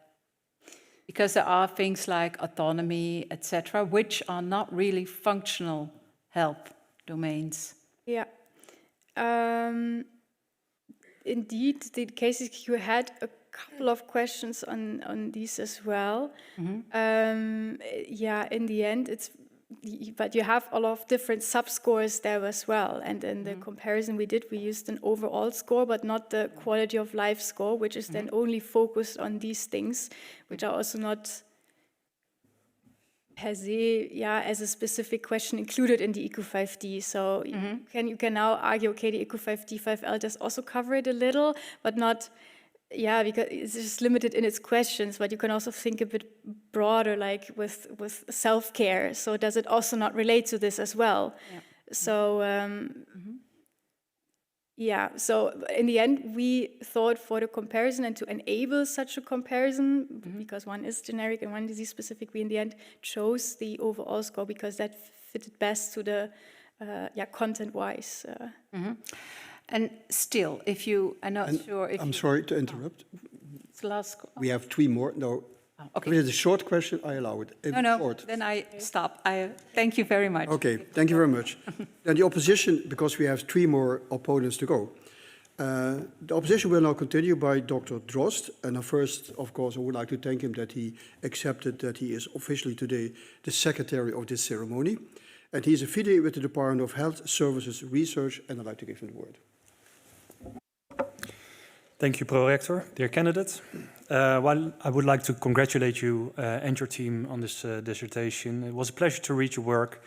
Because there are things like autonomy, etc., which are not really functional health domains. Yeah. Indeed, the cases you had a couple of questions on these as well. Yeah, in the end, but you have a lot of different subscores there as well. And in the comparison we did, we used an overall score, but not the quality of life score, which is then only focused on these things, which are also not per se, as a specific question included in the EQ5D. So you can now argue, okay, the EQ5D 5L does also cover it a little, but not, because it's just limited in its questions. But you can also think a bit broader, like with self-care. So does it also not relate to this as well? Yeah. So so in the end, we thought for the comparison and to enable such a comparison, because one is generic and one disease specific, we in the end chose the overall score because that fitted best to the content-wise. And still, if you, I'm not sure if I'm sorry to interrupt. It's the last. We have 3 more. No. Okay. If it's a short question, I allow it. If No, short. then I stop. Thank you very much. Okay, thank you very much. Then the opposition, because we have 3 more opponents to go. The opposition will now continue by Dr. Drost. And first, of course, I would like to thank him that he accepted that he is officially today the secretary of this ceremony. And he is affiliated with the Department of Health Services Research, and I'd like to give him the word. Thank you, Pro-Rector, dear candidate. Well, I would like to congratulate you and your team on this dissertation. It was a pleasure to read your work.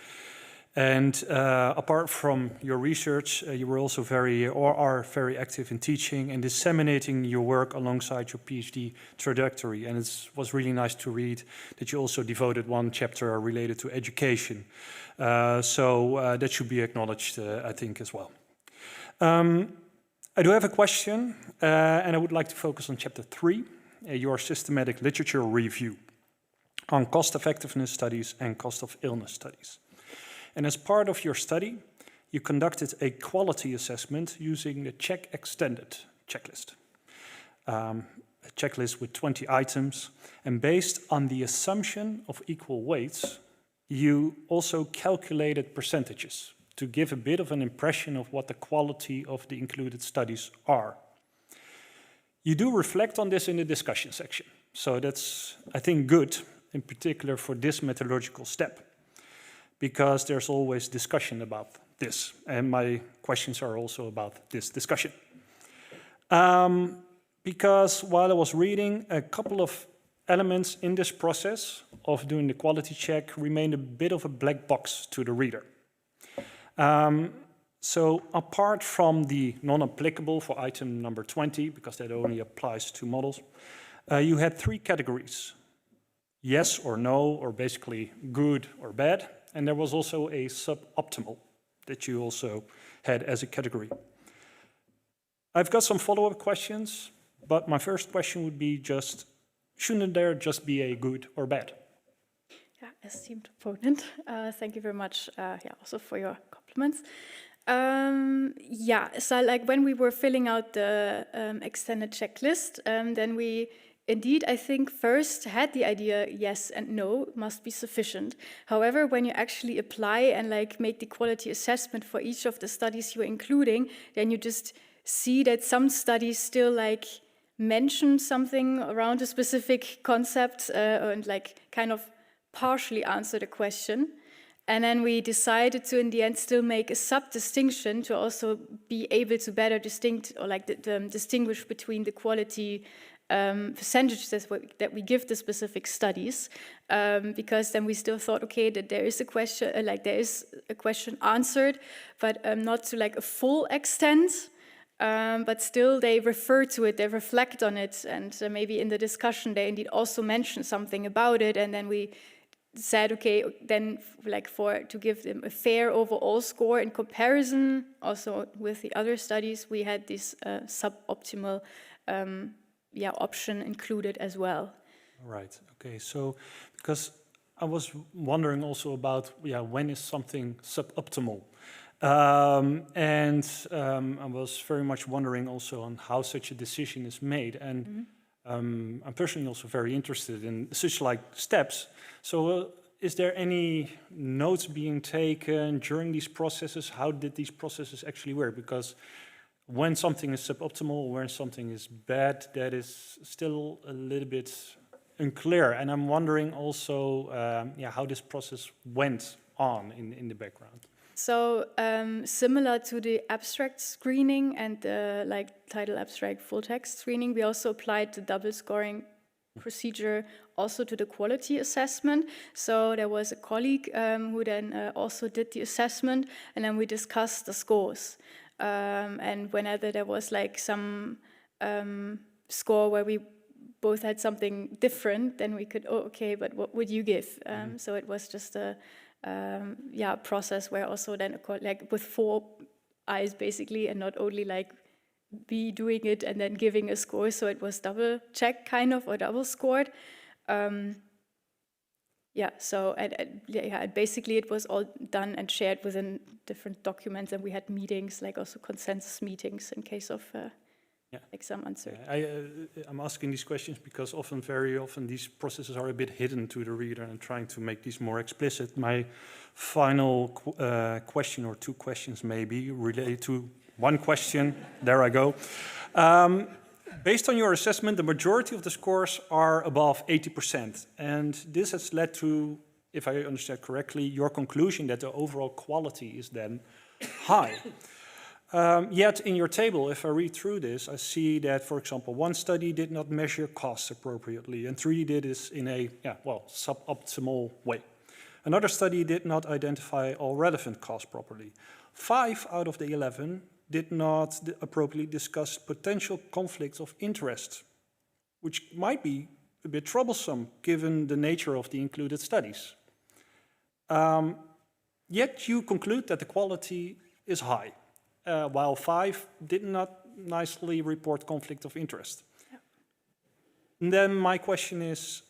And apart from your research, you were also are very active in teaching and disseminating your work alongside your PhD trajectory. And it was really nice to read that you also devoted 1 chapter related to education. So that should be acknowledged, I think, as well. I do have a question, and I would like to focus on chapter 3, your systematic literature review on cost-effectiveness studies and cost of illness studies. And as part of your study, you conducted a quality assessment using the Check Extended checklist. A checklist with 20 items, and based on the assumption of equal weights, you also calculated percentages to give a bit of an impression of what the quality of the included studies are. You do reflect on this in the discussion section, so that's, I think, good, in particular for this methodological step, because there's always discussion about this, and my questions are also about this discussion. Because while I was reading, a couple of elements in this process of doing the quality check remained a bit of a black box to the reader. So apart from the non-applicable for item number 20, because that only applies to models, you had 3 categories: yes or no, or basically good or bad, and there was also a suboptimal that you also had as a category. I've got some follow-up questions, but my first question would be just, shouldn't there just be a good or bad? Yeah, esteemed opponent, thank you very much also for your compliments. So like when we were filling out the extended checklist, then we indeed, I think, first had the idea, yes and no must be sufficient. However, when you actually apply and like make the quality assessment for each of the studies you're including, then you just see that some studies still like mention something around a specific concept and like kind of partially answer the question. And then we decided to, in the end, still make a sub-distinction to also be able to better distinguish between the quality percentages that we give the specific studies, because then we still thought, okay, that there is a question, answered, but not to like a full extent. But still, they refer to it, they reflect on it, and maybe in the discussion they indeed also mention something about it, and then we said, okay, then to give them a fair overall score in comparison, also with the other studies, we had this suboptimal option included as well. Right. Okay. So, because I was wondering also about when is something suboptimal, and I was very much wondering also on how such a decision is made, and I'm personally also very interested in such like steps. So, is there any notes being taken during these processes? How did these processes actually work? Because when something is suboptimal, when something is bad, that is still a little bit unclear. And I'm wondering also, how this process went on in the background. So similar to the abstract screening and the title abstract full text screening, we also applied the double scoring procedure also to the quality assessment. So there was a colleague who then also did the assessment, and then we discussed the scores. And whenever there was some score where we both had something different, then we could, but what would you give? So it was just a process where also then with 4 eyes basically, and not only be doing it and then giving a score. So it was double check kind of, or double scored. So basically it was all done and shared within different documents, and we had meetings, also consensus meetings in case of some uncertainty. I'm asking these questions because very often these processes are a bit hidden to the reader, and trying to make these more explicit. My final question, or 2 questions maybe, related to one question. There I go. Based on your assessment, the majority of the scores are above 80%. And this has led to, if I understand correctly, your conclusion that the overall quality is then high. Yet in your table, if I read through this, I see that, for example, one study did not measure costs appropriately, and 3 did this in a suboptimal way. Another study did not identify all relevant costs properly. 5 out of the 11 did not appropriately discuss potential conflicts of interest, which might be a bit troublesome given the nature of the included studies. Yet you conclude that the quality is high, while 5 did not nicely report conflict of interest. Yeah. And then my question is,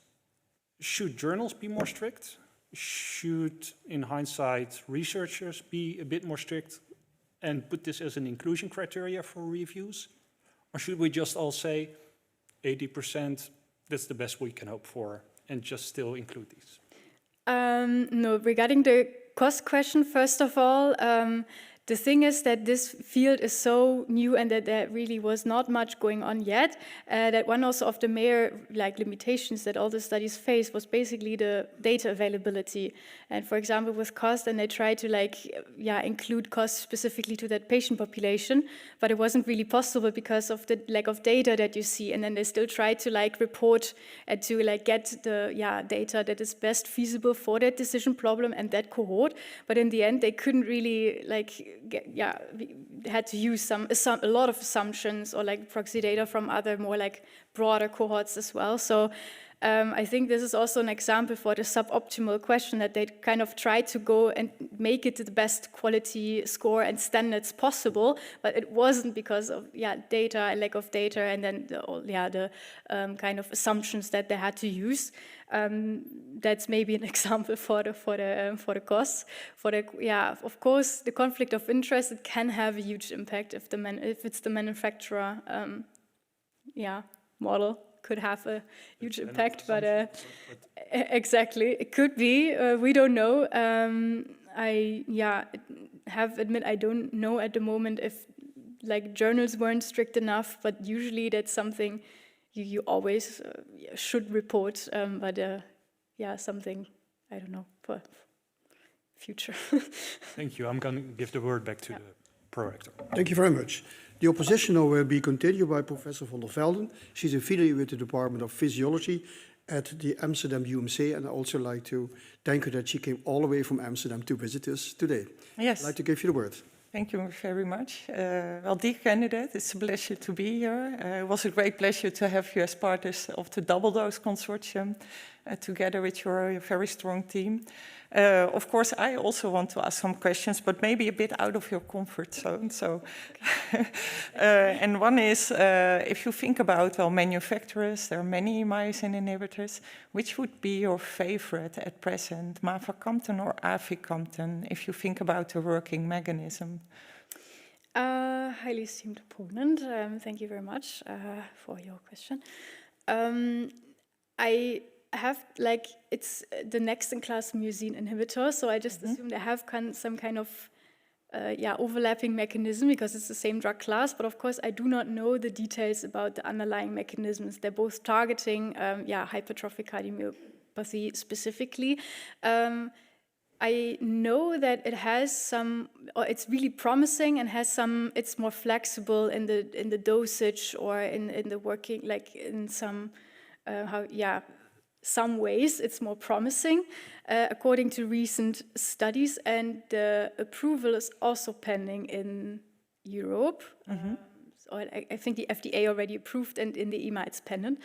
should journals be more strict? Should, in hindsight, researchers be a bit more strict and put this as an inclusion criteria for reviews? Or should we just all say 80%, that's the best we can hope for, and just still include these? No, regarding the cost question, first of all, the thing is that this field is so new and that there really was not much going on yet, that one also of the major limitations that all the studies face was basically the data availability. And for example, with cost, and they tried to include costs specifically to that patient population, but it wasn't really possible because of the lack of data that you see. And then they still tried to report and to get the data that is best feasible for that decision problem and that cohort. But in the end, they couldn't really had to use a lot of assumptions or proxy data from other more broader cohorts as well. So I think this is also an example for the suboptimal question, that they kind of tried to go and make it the best quality score and standards possible, but it wasn't because of data and lack of data, and then the kind of assumptions that they had to use. That's maybe an example for the costs. Of course, the conflict of interest, it can have a huge impact if it's the manufacturer model. Could have a huge impact, but exactly, it could be. We don't know. I admit I don't know at the moment if journals weren't strict enough, but usually that's something you always should report. But something I don't know, for future. Thank you. I'm going to give the word back to the prorector. Thank you very much. The opposition now will be continued by Professor van der Velden. She's affiliated with the Department of Physiology at the Amsterdam UMC, and I also like to thank her that she came all the way from Amsterdam to visit us today. Yes. I'd like to give you the word. Thank you very much. Well, dear candidate, it's a pleasure to be here. It was a great pleasure to have you as part of the Double Dose Consortium, together with your very strong team. Of course, I also want to ask some questions, but maybe a bit out of your comfort zone. So, and one is, if you think about, well, manufacturers, there are many myosin inhibitors. Which would be your favorite at present, mavacamten or aficamten, if you think about the working mechanism? Highly esteemed opponent, thank you very much for your question. I have, like, it's the next in class myosin inhibitor, so I just assume they have some kind of overlapping mechanism because it's the same drug class, but of course I do not know the details about the underlying mechanisms. They're both targeting hypertrophic cardiomyopathy specifically. I know that it has some, or it's really promising and has some, it's more flexible in the dosage or in the working, like in some, some ways it's more promising, according to recent studies, and the approval is also pending in Europe. So I think the FDA already approved, and in the EMA it's pending.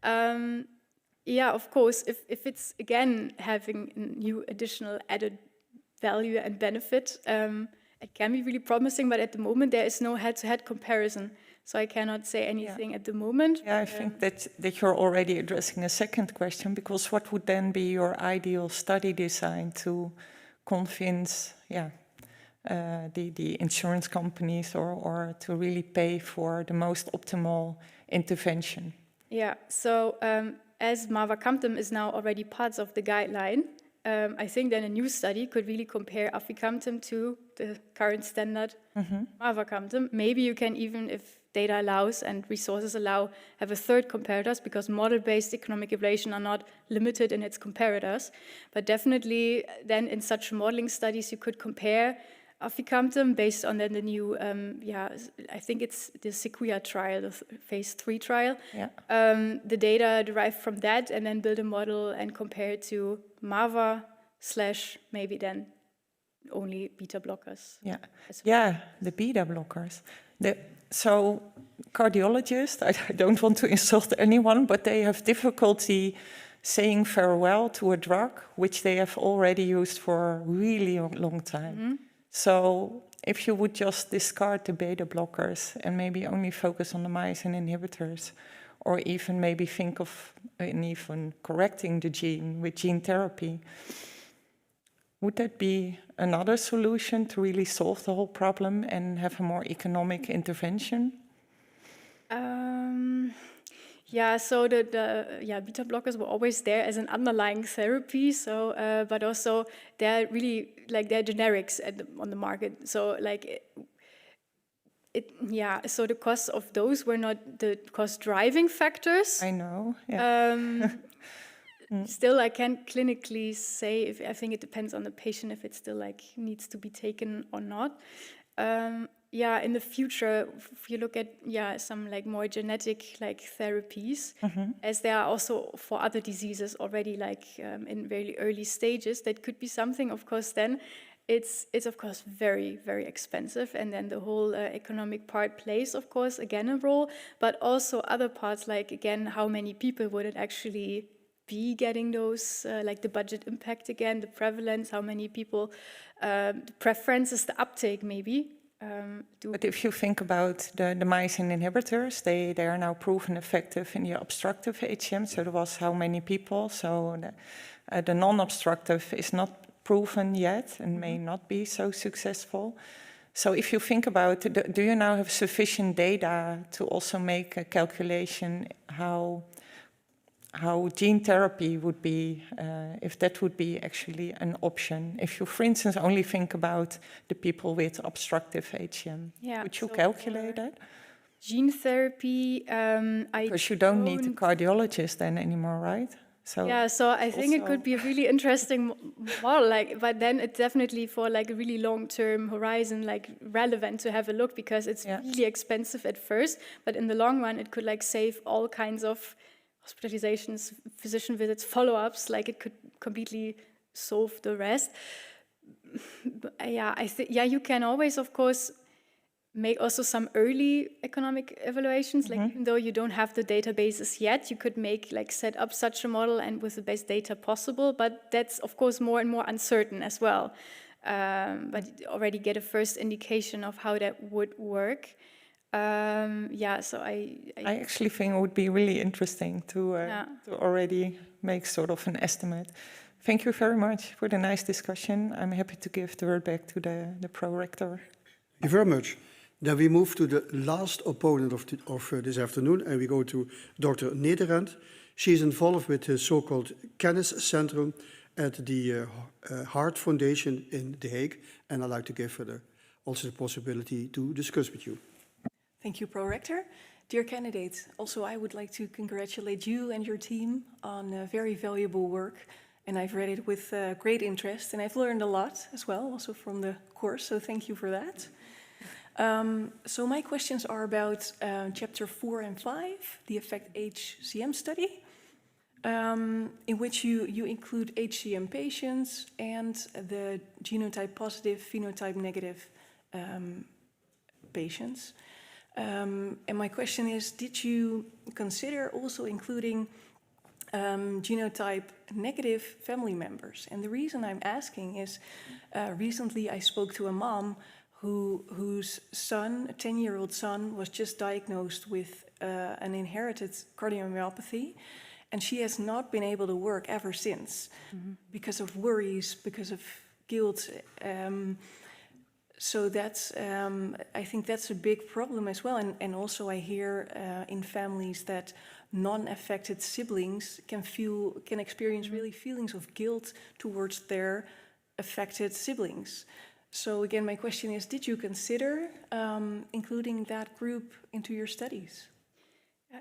Of course, if it's again having new additional added value and benefit, it can be really promising, but at the moment there is no head-to-head comparison. So I cannot say anything at the moment. Yeah, I think that you're already addressing a second question, because what would then be your ideal study design to convince the insurance companies or to really pay for the most optimal intervention? Yeah, so as mavacamten is now already part of the guideline, I think then a new study could really compare aficamten to the current standard mavacamten. Maybe you can, even if data allows and resources allow, have a third comparators, because model-based economic evaluation are not limited in its comparators. But definitely then in such modeling studies you could compare aficamten based on then the new, I think it's the Sequoia trial, the phase 3 trial. Yeah. The data derived from that, and then build a model and compare it to MAVA / maybe then only beta blockers. Yeah, the beta blockers. So cardiologists, I don't want to insult anyone, but they have difficulty saying farewell to a drug which they have already used for a really long time. So if you would just discard the beta blockers and maybe only focus on the myosin inhibitors, or even maybe think of even correcting the gene with gene therapy, would that be another solution to really solve the whole problem and have a more economic intervention? So the beta blockers were always there as an underlying therapy. So, but also they're really they're generics on the market. So so the costs of those were not the cost driving factors. I know. Yeah. Still, I can't clinically say I think it depends on the patient if it still needs to be taken or not. In the future, if you look at some more genetic therapies, as there are also for other diseases already in very early stages, that could be something. Of course, then it's of course very, very expensive, and then the whole economic part plays, of course, again a role, but also other parts again how many people would it actually be getting those, the budget impact again, the prevalence, how many people, the preferences, the uptake maybe. But if you think about the myosin inhibitors, they are now proven effective in the obstructive HCM, so there was how many people, so the non-obstructive is not proven yet and may not be so successful. So if you think about, do you now have sufficient data to also make a calculation how gene therapy would be, if that would be actually an option? If you, for instance, only think about the people with obstructive HCM, would you calculate that? Gene therapy, because you don't need a cardiologist then anymore, right? So yeah, so I think it could be a really interesting model, like, but then it's definitely for like a really long-term horizon, like relevant to have a look, because it's really expensive at first, but in the long run, it could like save all kinds of hospitalizations, physician visits, follow-ups, like it could completely solve the rest. Yeah, I think, yeah, you can always, of course, make also some early economic evaluations, like even though you don't have the databases yet, you could make like set up such a model and with the best data possible, but that's of course more and more uncertain as well. But you already get a first indication of how that would work. Yeah, so I actually think it would be really interesting to already make sort of an estimate. Thank you very much for the nice discussion. I'm happy to give the word back to the pro-rector. Thank you very much. Then we move to the last opponent of this afternoon, and we go to Dr. Nederend. She is involved with the so-called Kenniscentrum at the Heart Foundation in The Hague, and I'd like to give her also the possibility to discuss with you. Thank you, Pro-Rector. Dear candidates, also I would like to congratulate you and your team on very valuable work, and I've read it with great interest, and I've learned a lot as well, also from the course, so thank you for that. So my questions are about chapter 4 and 5, the AFFECT-HCM study, in which you include HCM patients and the genotype positive, phenotype negative patients. And my question is, did you consider also including genotype negative family members? And the reason I'm asking is, recently I spoke to a mom whose son, a 10-year-old son, was just diagnosed with an inherited cardiomyopathy, and she has not been able to work ever since because of worries, because of guilt. So that's, I think that's a big problem as well. And also I hear in families that non-affected siblings can experience really feelings of guilt towards their affected siblings. So again, my question is, did you consider including that group into your studies?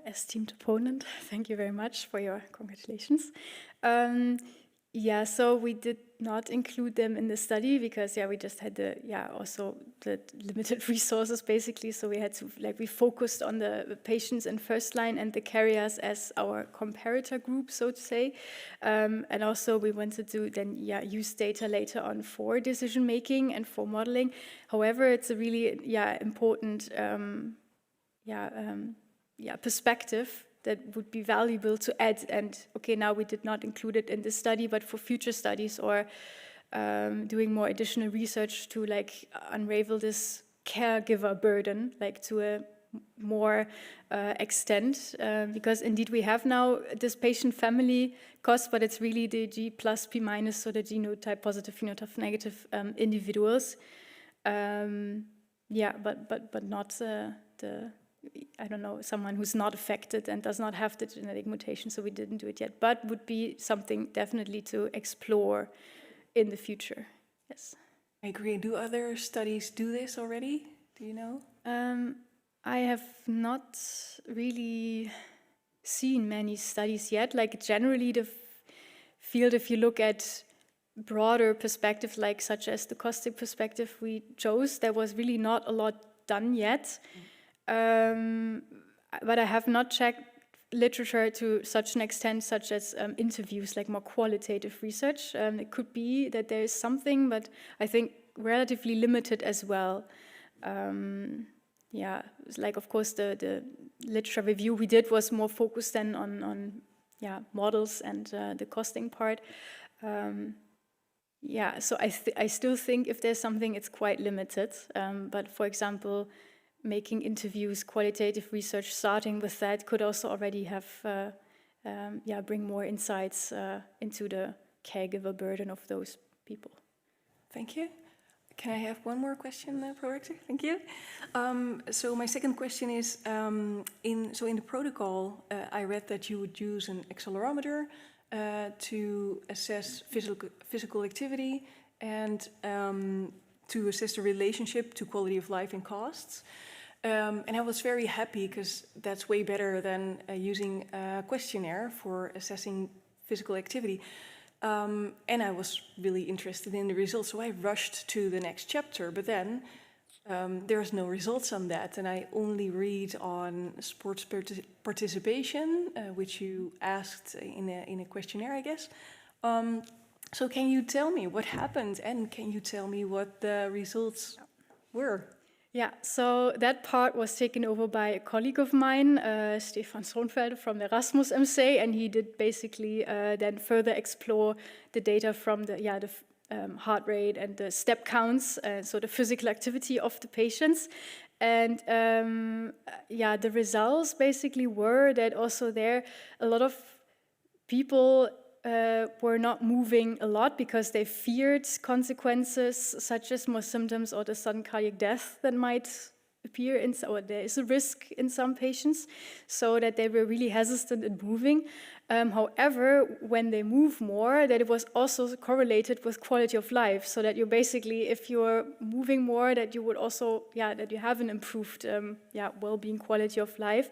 Esteemed opponent, thank you very much for your congratulations. Yeah, so we did not include them in the study because, yeah, we just had also the limited resources basically. So we had to, we focused on the patients in first line and the carriers as our comparator group, so to say. And also we wanted to then, use data later on for decision making and for modeling. However, it's a really, important, perspective that would be valuable to add. And okay, now we did not include it in this study, but for future studies or doing more additional research to unravel this caregiver burden, to a more extent, because indeed we have now this patient family cost, but it's really the G plus P minus, so the genotype positive, phenotype negative individuals. But not the I don't know, someone who's not affected and does not have the genetic mutation, so we didn't do it yet, but would be something definitely to explore in the future, yes. I agree. Do other studies do this already? Do you know? I have not really seen many studies yet. Generally the field, if you look at broader perspectives, such as the caustic perspective we chose, there was really not a lot done yet. But I have not checked literature to such an extent, such as interviews, more qualitative research. It could be that there is something, but I think relatively limited as well. Of course, the literature review we did was more focused then on models and the costing part. So I still think if there's something, it's quite limited. But for example, making interviews, qualitative research, starting with that could also already have, bring more insights into the caregiver burden of those people. Thank you. Can I have one more question, Pro-Rector? Thank you. So my second question is, in the protocol, I read that you would use an accelerometer to assess physical activity and to assess the relationship to quality of life and costs. And I was very happy because that's way better than using a questionnaire for assessing physical activity. And I was really interested in the results, so I rushed to the next chapter. But then there's no results on that, and I only read on sports participation, which you asked in a questionnaire, I guess. So can you tell me what happened, and can you tell me what the results were? Yeah, so that part was taken over by a colleague of mine, Stefan Schoenfelder from the Erasmus MC, and he did basically then further explore the data from the heart rate and the step counts, so the physical activity of the patients. And the results basically were that also there a lot of people were not moving a lot because they feared consequences such as more symptoms or the sudden cardiac death that might appear, or there is a risk in some patients, so that they were really hesitant in moving. However, when they move more, that it was also correlated with quality of life, so that you basically, if you're moving more, that you would also, that you have an improved well-being quality of life.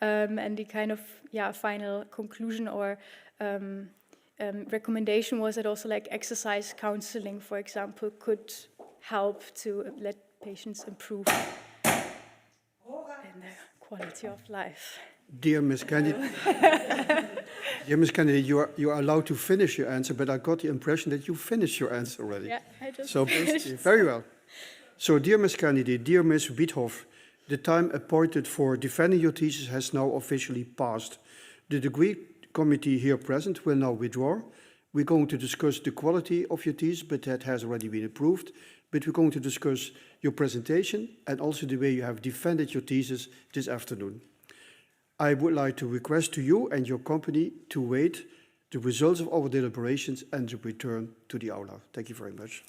And the kind of final conclusion or recommendation was that also like exercise counseling, for example, could help to let patients improve in their quality of life. Dear Ms. Kennedy, you are allowed to finish your answer, but I got the impression that you finished your answer already. Yeah, I just so basically, very well. So, dear Ms. Kennedy, dear Ms. Wiethof, the time appointed for defending your thesis has now officially passed. The degree committee here present will now withdraw. We're going to discuss the quality of your thesis, but that has already been approved. But we're going to discuss your presentation and also the way you have defended your thesis this afternoon. I would like to request to you and your company to wait the results of our deliberations and to return to the aula. Thank you very much.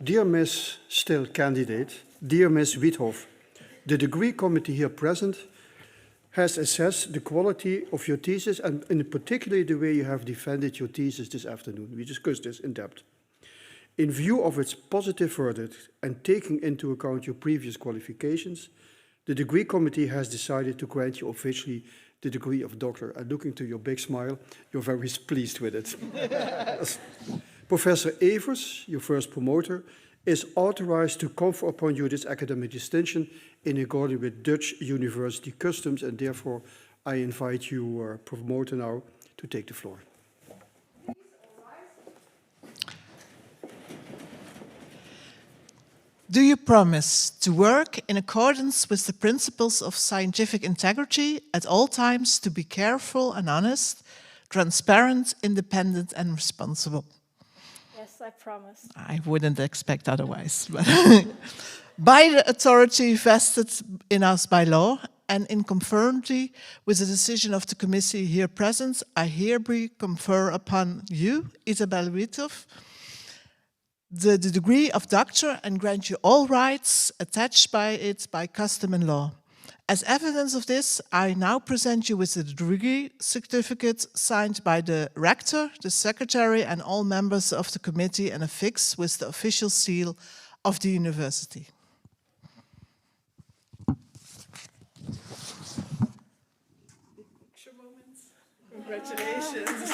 Dear Ms. Still candidate, dear Ms. Wiethof, the degree committee here present has assessed the quality of your thesis and in particular the way you have defended your thesis this afternoon. We discussed this in depth. In view of its positive verdict and taking into account your previous qualifications, the degree committee has decided to grant you officially the degree of doctor. And looking to your big smile, you're very pleased with it. Professor Evers, your first promoter, is authorized to confer upon you this academic distinction in accordance with Dutch university customs, and therefore I invite you, promoter, now to take the floor. Do you promise to work in accordance with the principles of scientific integrity at all times, to be careful and honest, transparent, independent, and responsible? Yes, I promise. I wouldn't expect otherwise. By the authority vested in us by law and in conformity with the decision of the committee here present, I hereby confer upon you, Isabell Wiethof, the degree of doctor and grant you all rights attached by it by custom and law. As evidence of this, I now present you with the degree certificate signed by the rector, the secretary, and all members of the committee and affixed with the official seal of the university. Congratulations.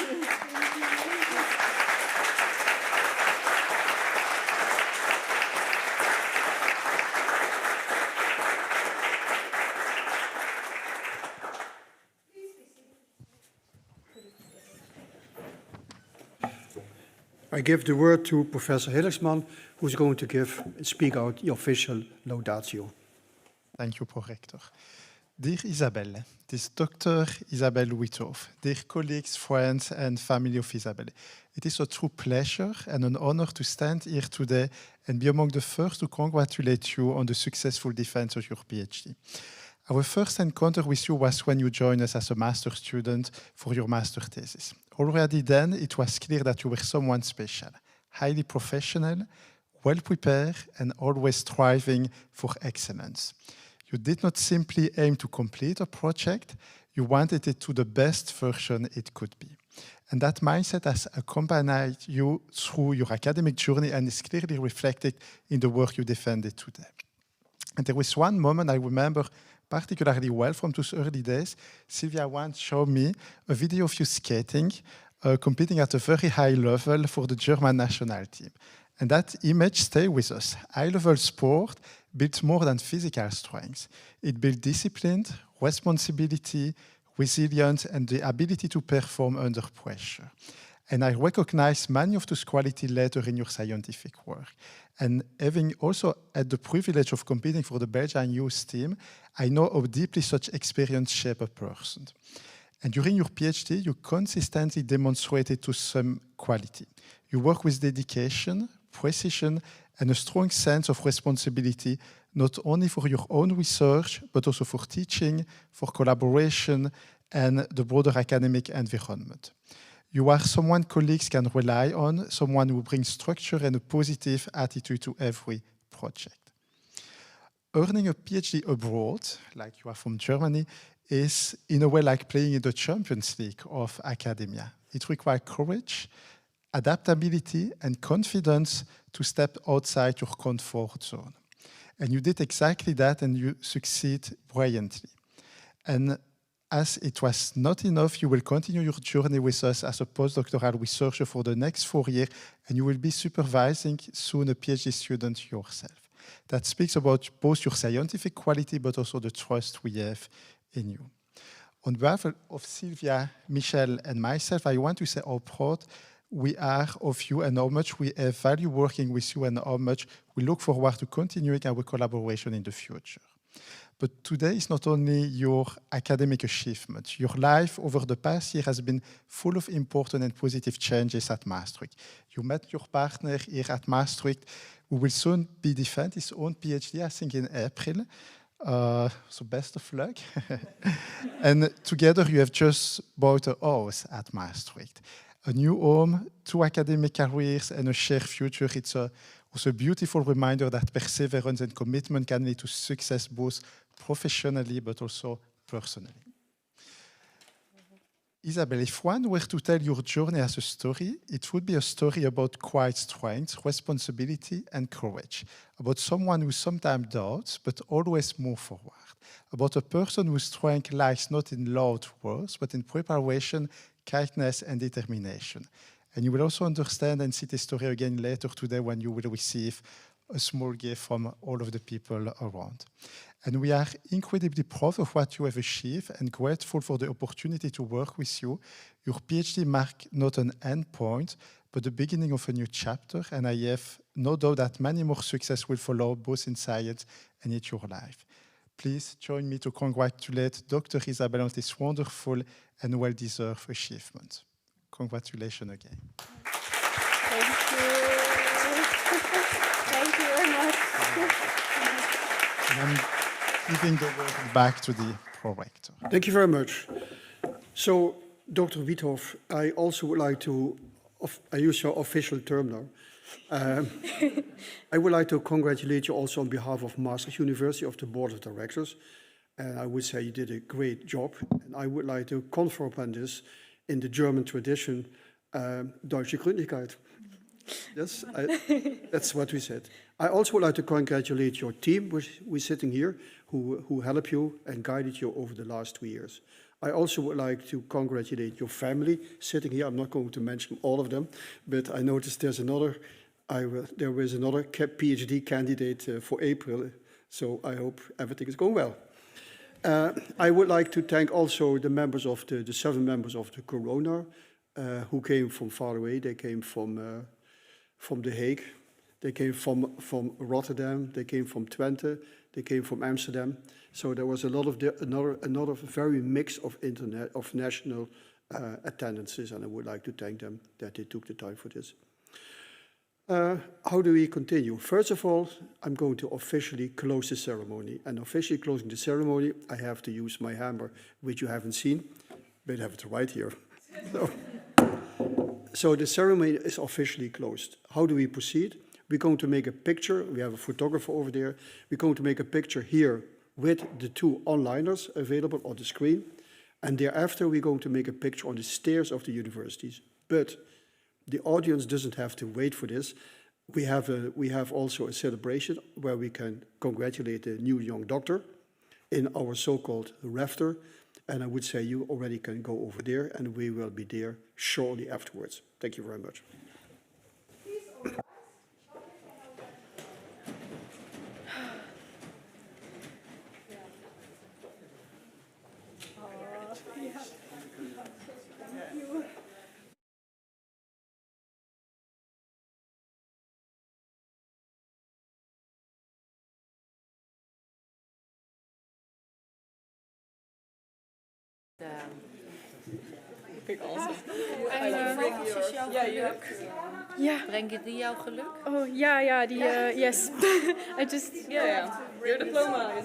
I give the word to Professor Hillersman, who's going to speak out the official laudatio. Thank you, Prorector. Dear Isabell, this is Dr. Isabell Wiethof, dear colleagues, friends, and family of Isabell. It is a true pleasure and an honor to stand here today and be among the first to congratulate you on the successful defense of your PhD. Our first encounter with you was when you joined us as a master student for your master thesis. Already then, it was clear that you were someone special, highly professional, well prepared, and always striving for excellence. You did not simply aim to complete a project, you wanted it to the best version it could be. And that mindset has accompanied you through your academic journey and is clearly reflected in the work you defended today. And there was one moment I remember particularly well from those early days. Sylvia once showed me a video of you skating, competing at a very high level for the German national team. And that image stayed with us. High-level sport builds more than physical strength. It builds discipline, responsibility, resilience, and the ability to perform under pressure. And I recognize many of those qualities later in your scientific work. And having also had the privilege of competing for the Belgian youth team, I know how deeply such experience shape a person. And during your PhD, you consistently demonstrated to some quality. You work with dedication, precision, and a strong sense of responsibility, not only for your own research, but also for teaching, for collaboration, and the broader academic environment. You are someone colleagues can rely on, someone who brings structure and a positive attitude to every project. Earning a PhD abroad, like you are from Germany, is in a way like playing in the Champions League of academia. It requires courage, adaptability, and confidence to step outside your comfort zone. And you did exactly that, and you succeed brilliantly. And as it was not enough, you will continue your journey with us as a postdoctoral researcher for the next 4 years, and you will be supervising soon a PhD student yourself. That speaks about both your scientific quality, but also the trust we have in you. On behalf of Sylvia, Michel, and myself, I want to say how proud we are of you and how much we value working with you and how much we look forward to continuing our collaboration in the future. But today is not only your academic achievement. Your life over the past year has been full of important and positive changes at Maastricht. You met your partner here at Maastricht, who will soon be defending his own PhD, I think in April. So best of luck. And together you have just bought a house at Maastricht. a new home, 2 academic careers, and a shared future. It's also a beautiful reminder that perseverance and commitment can lead to success both professionally but also personally. Isabell, if one were to tell your journey as a story, it would be a story about quiet strength, responsibility, and courage, about someone who sometimes doubts but always moves forward, about a person whose strength lies not in loud words but in preparation, kindness, and determination. And you will also understand and see the story again later today when you will receive a small gift from all of the people around. And we are incredibly proud of what you have achieved and grateful for the opportunity to work with you. Your PhD marked not an end point, but the beginning of a new chapter. And I have no doubt that many more success will follow, both in science and in your life. Please join me to congratulate Dr. Isabell on this wonderful and well-deserved achievement. Congratulations again. Thank you. Thank you very much. And I'm giving the word back to the prorector. Thank you very much. So, Dr. Wiethof, I also would like to, I use your official term now. I would like to congratulate you also on behalf of Maastricht University, of the Board of Directors. And I would say you did a great job. And I would like to confer upon this in the German tradition, Deutsche Gründlichkeit. Yes, that's what we said. I also would like to congratulate your team, which we're sitting here, who helped you and guided you over the last 2 years. I also would like to congratulate your family sitting here. I'm not going to mention all of them, but I noticed there was another PhD candidate for April, so I hope everything is going well. I would like to thank also the members of the 7 members of the Corona who came from far away. They came from The Hague, they came from Rotterdam, they came from Twente, they came from Amsterdam. So there was a lot of another very mix of national attendances, and I would like to thank them that they took the time for this. How do we continue? First of all, I'm going to officially close the ceremony. And officially closing the ceremony, I have to use my hammer, which you haven't seen, but I have it right here. So the ceremony is officially closed. How do we proceed? We're going to make a picture. We have a photographer over there. We're going to make a picture here with the 2 onliners available on the screen. And thereafter, we're going to make a picture on the stairs of the universities. But the audience doesn't have to wait for this. We have also a celebration where we can congratulate the new young doctor in our so-called rafter. And I would say you already can go over there, and we will be there shortly afterwards. Thank you very much. Brengt die jouw geluk? Oh, ja, die, yes. I just... Yeah, your diploma.